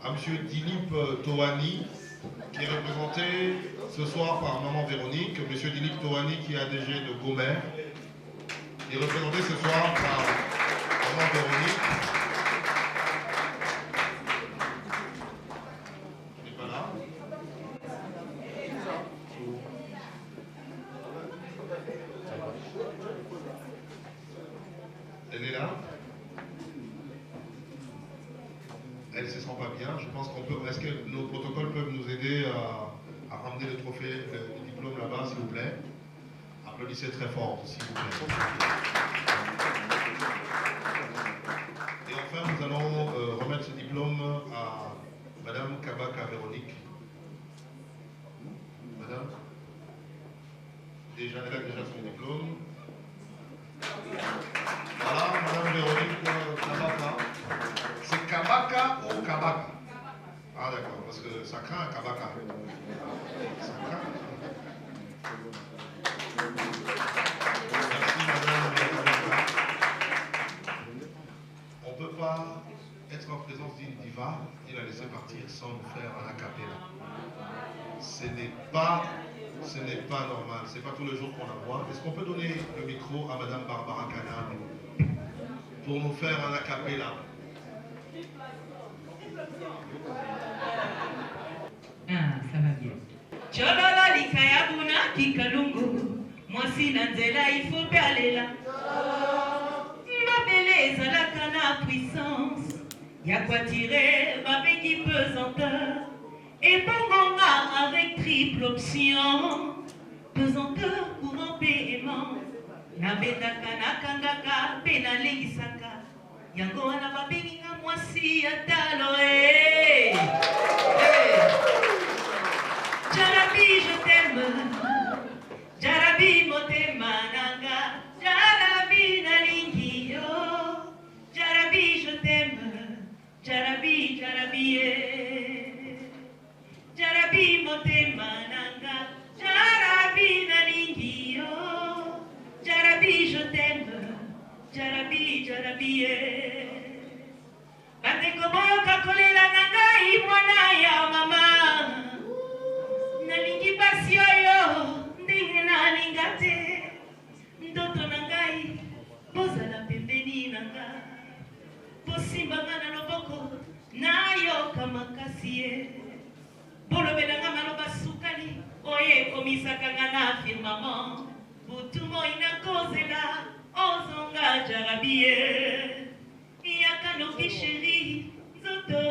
à M. Dilip Tohani, qui est représenté ce soir par Maman Véronique. M. Dilip Tohani, qui est ADG de Gomer, est représenté ce soir par Maman Véronique. Elle n'est pas là. Elle est là. Elle ne se sent pas bien. Je pense qu'on peut. Est-ce que nos protocoles peuvent nous aider à ramener le trophée, le diplôme là-bas, s'il vous plaît? Applaudissez très fort, s'il vous plaît. Et enfin, nous allons remettre ce diplôme à Madame Kabaka Véronique. Madame, elle a déjà son diplôme. Voilà, Madame Véronique Kabaka. C'est Kabaka ou Kabaka? Ah d'accord, parce que ça craint Kabaka. Ça craint. Merci Madame Kabaka. On ne peut pas être en présence d'une diva et la laisser partir sans nous faire un acapella. Ce n'est pas normal, ce n'est pas tous les jours qu'on la voit. Est-ce qu'on peut donner le micro à Madame Barbara Canal pour nous faire un acapella? Ah, ça va bien. Cholola likayabuna kikalungu, mwasi na nzela il faut aller là. Mabele ezalaka na puissance, ya quoi tirer babengi pesanteur. Et bongonga avec triple option, pesanteur pour un paiement. Nabetaka nakangaka pe nalengisaka. Yango wana babengi nga mwasi ya talo Jarabi je t'aime, Jarabi motema nanga, Jarabi nalingi yo, Jarabi je t'aime, Jarabi Jarabi motema nanga, Jarabi nalingi yo, Jarabi je t'aime, Jarabi Bandeko boyoka kolela na ngai mwana ya mama. Nalingi pasi oyo ndenge nalinga te. Ndoto na ngai bozala pembeni na nga. Bosimbanga na loboko nayoka makasi ye. Bolobelanga maloba sukali oyo ekomisaka nga na firmament. Butu moi nakozela ozonga Jarabi ye. Yakanoki chéri, Zoto,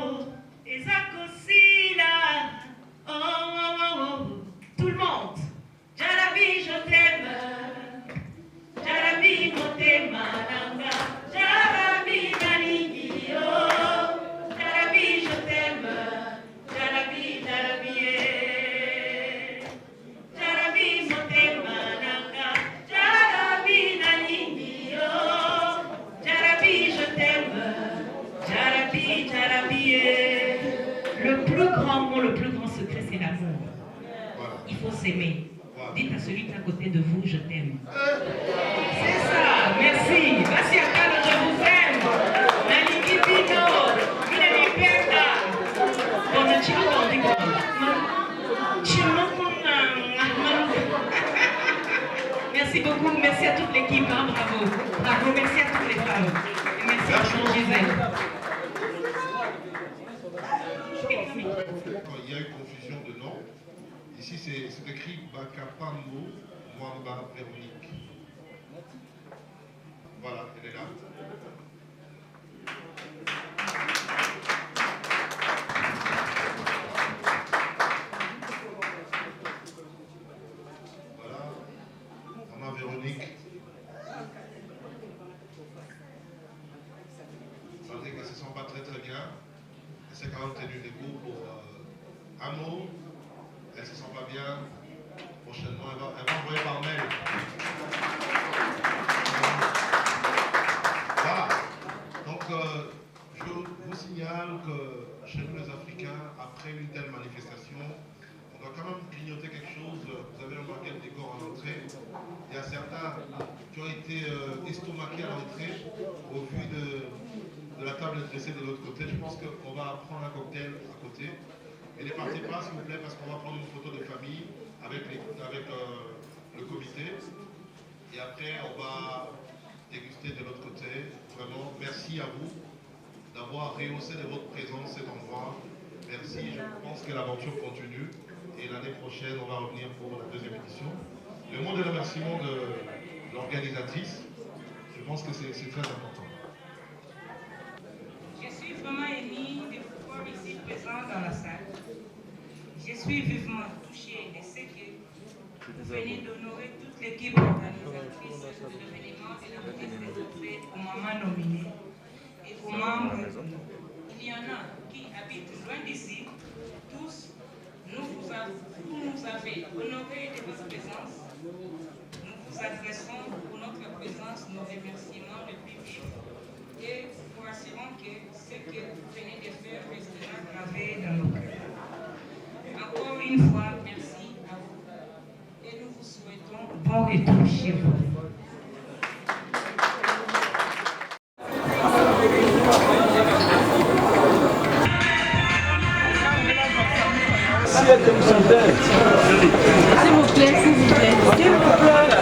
Ezakosila. Oh, oh, oh, oh, tout le monde. Jarabi, je t'aime. Jarabi, motema nanga. Jarabi, nalingi yo. Jarabi, je t'aime. Jarabi, Jarabi, motema nanga. Jarabi, nalingi yo. Jarabi, je t'aime. Jarabi. Le plus grand mot, le plus grand secret, c'est l'amour. Il faut s'aimer. Dites à celui qui est à côté de vous, je t'aime. C'est ça, merci. Merci à Carlo, je vous aime. Nalikitino, Minamipeta. Bon, tu Merci beaucoup, merci à toute l'équipe, hein, bravo. Bravo, merci à toutes les femmes. Et merci à Gisèle. Quand il y a une confusion de nom, ici c'est écrit Bakapambo Mwamba Véronique. Voilà, elle est là. Voilà, Maman Véronique. ne se sent pas très très bien. Elle s'est quand même tenue debout pour un mot. Elle ne se sent pas bien. Prochainement, elle va envoyer par mail. Voilà. Donc, je vous signale que chez nous les Africains, après une telle manifestation, on doit quand même grignoter quelque chose. Vous avez remarqué le décor à l'entrée. Il y a certains qui ont été estomaqués à l'entrée au vu de la table dressée de l'autre côté. Je pense qu'on va prendre un cocktail à côté. Et ne partez pas, s'il vous plaît, parce qu'on va prendre une photo de famille avec le comité. Et après, on va déguster de l'autre côté. Vraiment, merci à vous d'avoir rehaussé de votre présence cet endroit. Merci, je pense que l'aventure continue. Et l'année prochaine, on va revenir pour la deuxième édition. Le mot de remerciement de l'organisatrice, je pense que c'est très important. Je suis vraiment émue de vous voir ici présent dans la salle. Je suis vivement touchée de ce que vous venez d'honorer toute l'équipe organisatrice de l'événement et la remise des trophées aux mamans nominées et aux membres. Il y en a qui habitent loin d'ici. Tous, vous nous avez honorés de votre présence. Nous vous adressons pour notre présence nos remerciements les plus vifs et vous assurons que ce que vous venez de faire restera gravé dans nos cœurs. Encore une fois, merci à vous et nous vous souhaitons bon retour chez vous. S'il vous plaît, s'il vous plaît. S'il vous plaît.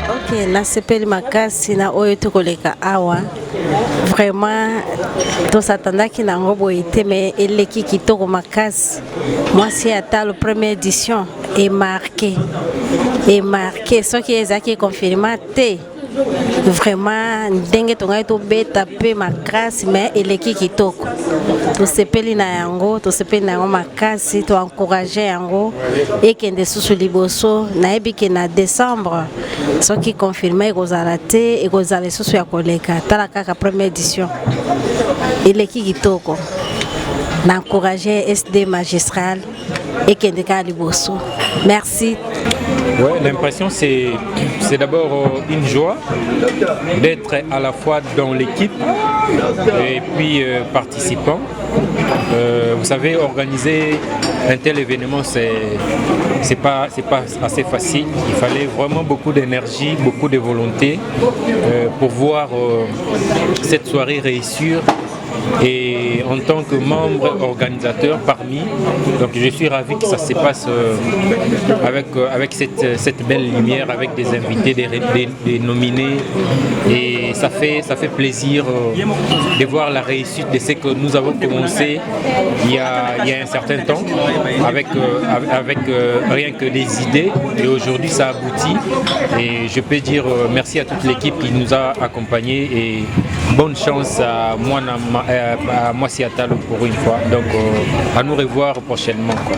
Ok, nasepeli makasi na oyo tokoleka awa. Vraiment, tosatandaki nango boye te mais eleki kitoko makasi. Mwasi ata la première édition est marqué. Ce qui est confirmé te. Vraiment, ndenge tongai to beta pe makasi mais eleki kitoko. Tosepeli na yango, tosepeli na yango makasi, to encourager yango et kende susu liboso na ebike na décembre. Ce qui confirmé ekozala te, ekozala susu ya koleka. Tala kaka première édition. Eleki kitoko. Na encourager SD magistral et kende ka liboso. Merci. Ouais, l'impression c'est d'abord une joie d'être à la fois dans l'équipe et puis participant. Vous savez, organiser un tel événement, c'est pas assez facile. Il fallait vraiment beaucoup d'énergie, beaucoup de volonté pour voir cette soirée réussir. Et en tant que membre organisateur parmi, donc je suis ravi que ça se passe avec cette belle lumière, avec des invités, des nominés, et ça fait plaisir de voir la réussite de ce que nous avons commencé il y a un certain temps avec rien que des idées, et aujourd'hui ça aboutit, et je peux dire merci à toute l'équipe qui nous a accompagnés et bonne chance à moi Siatalo pour une fois, donc à nous revoir prochainement quoi.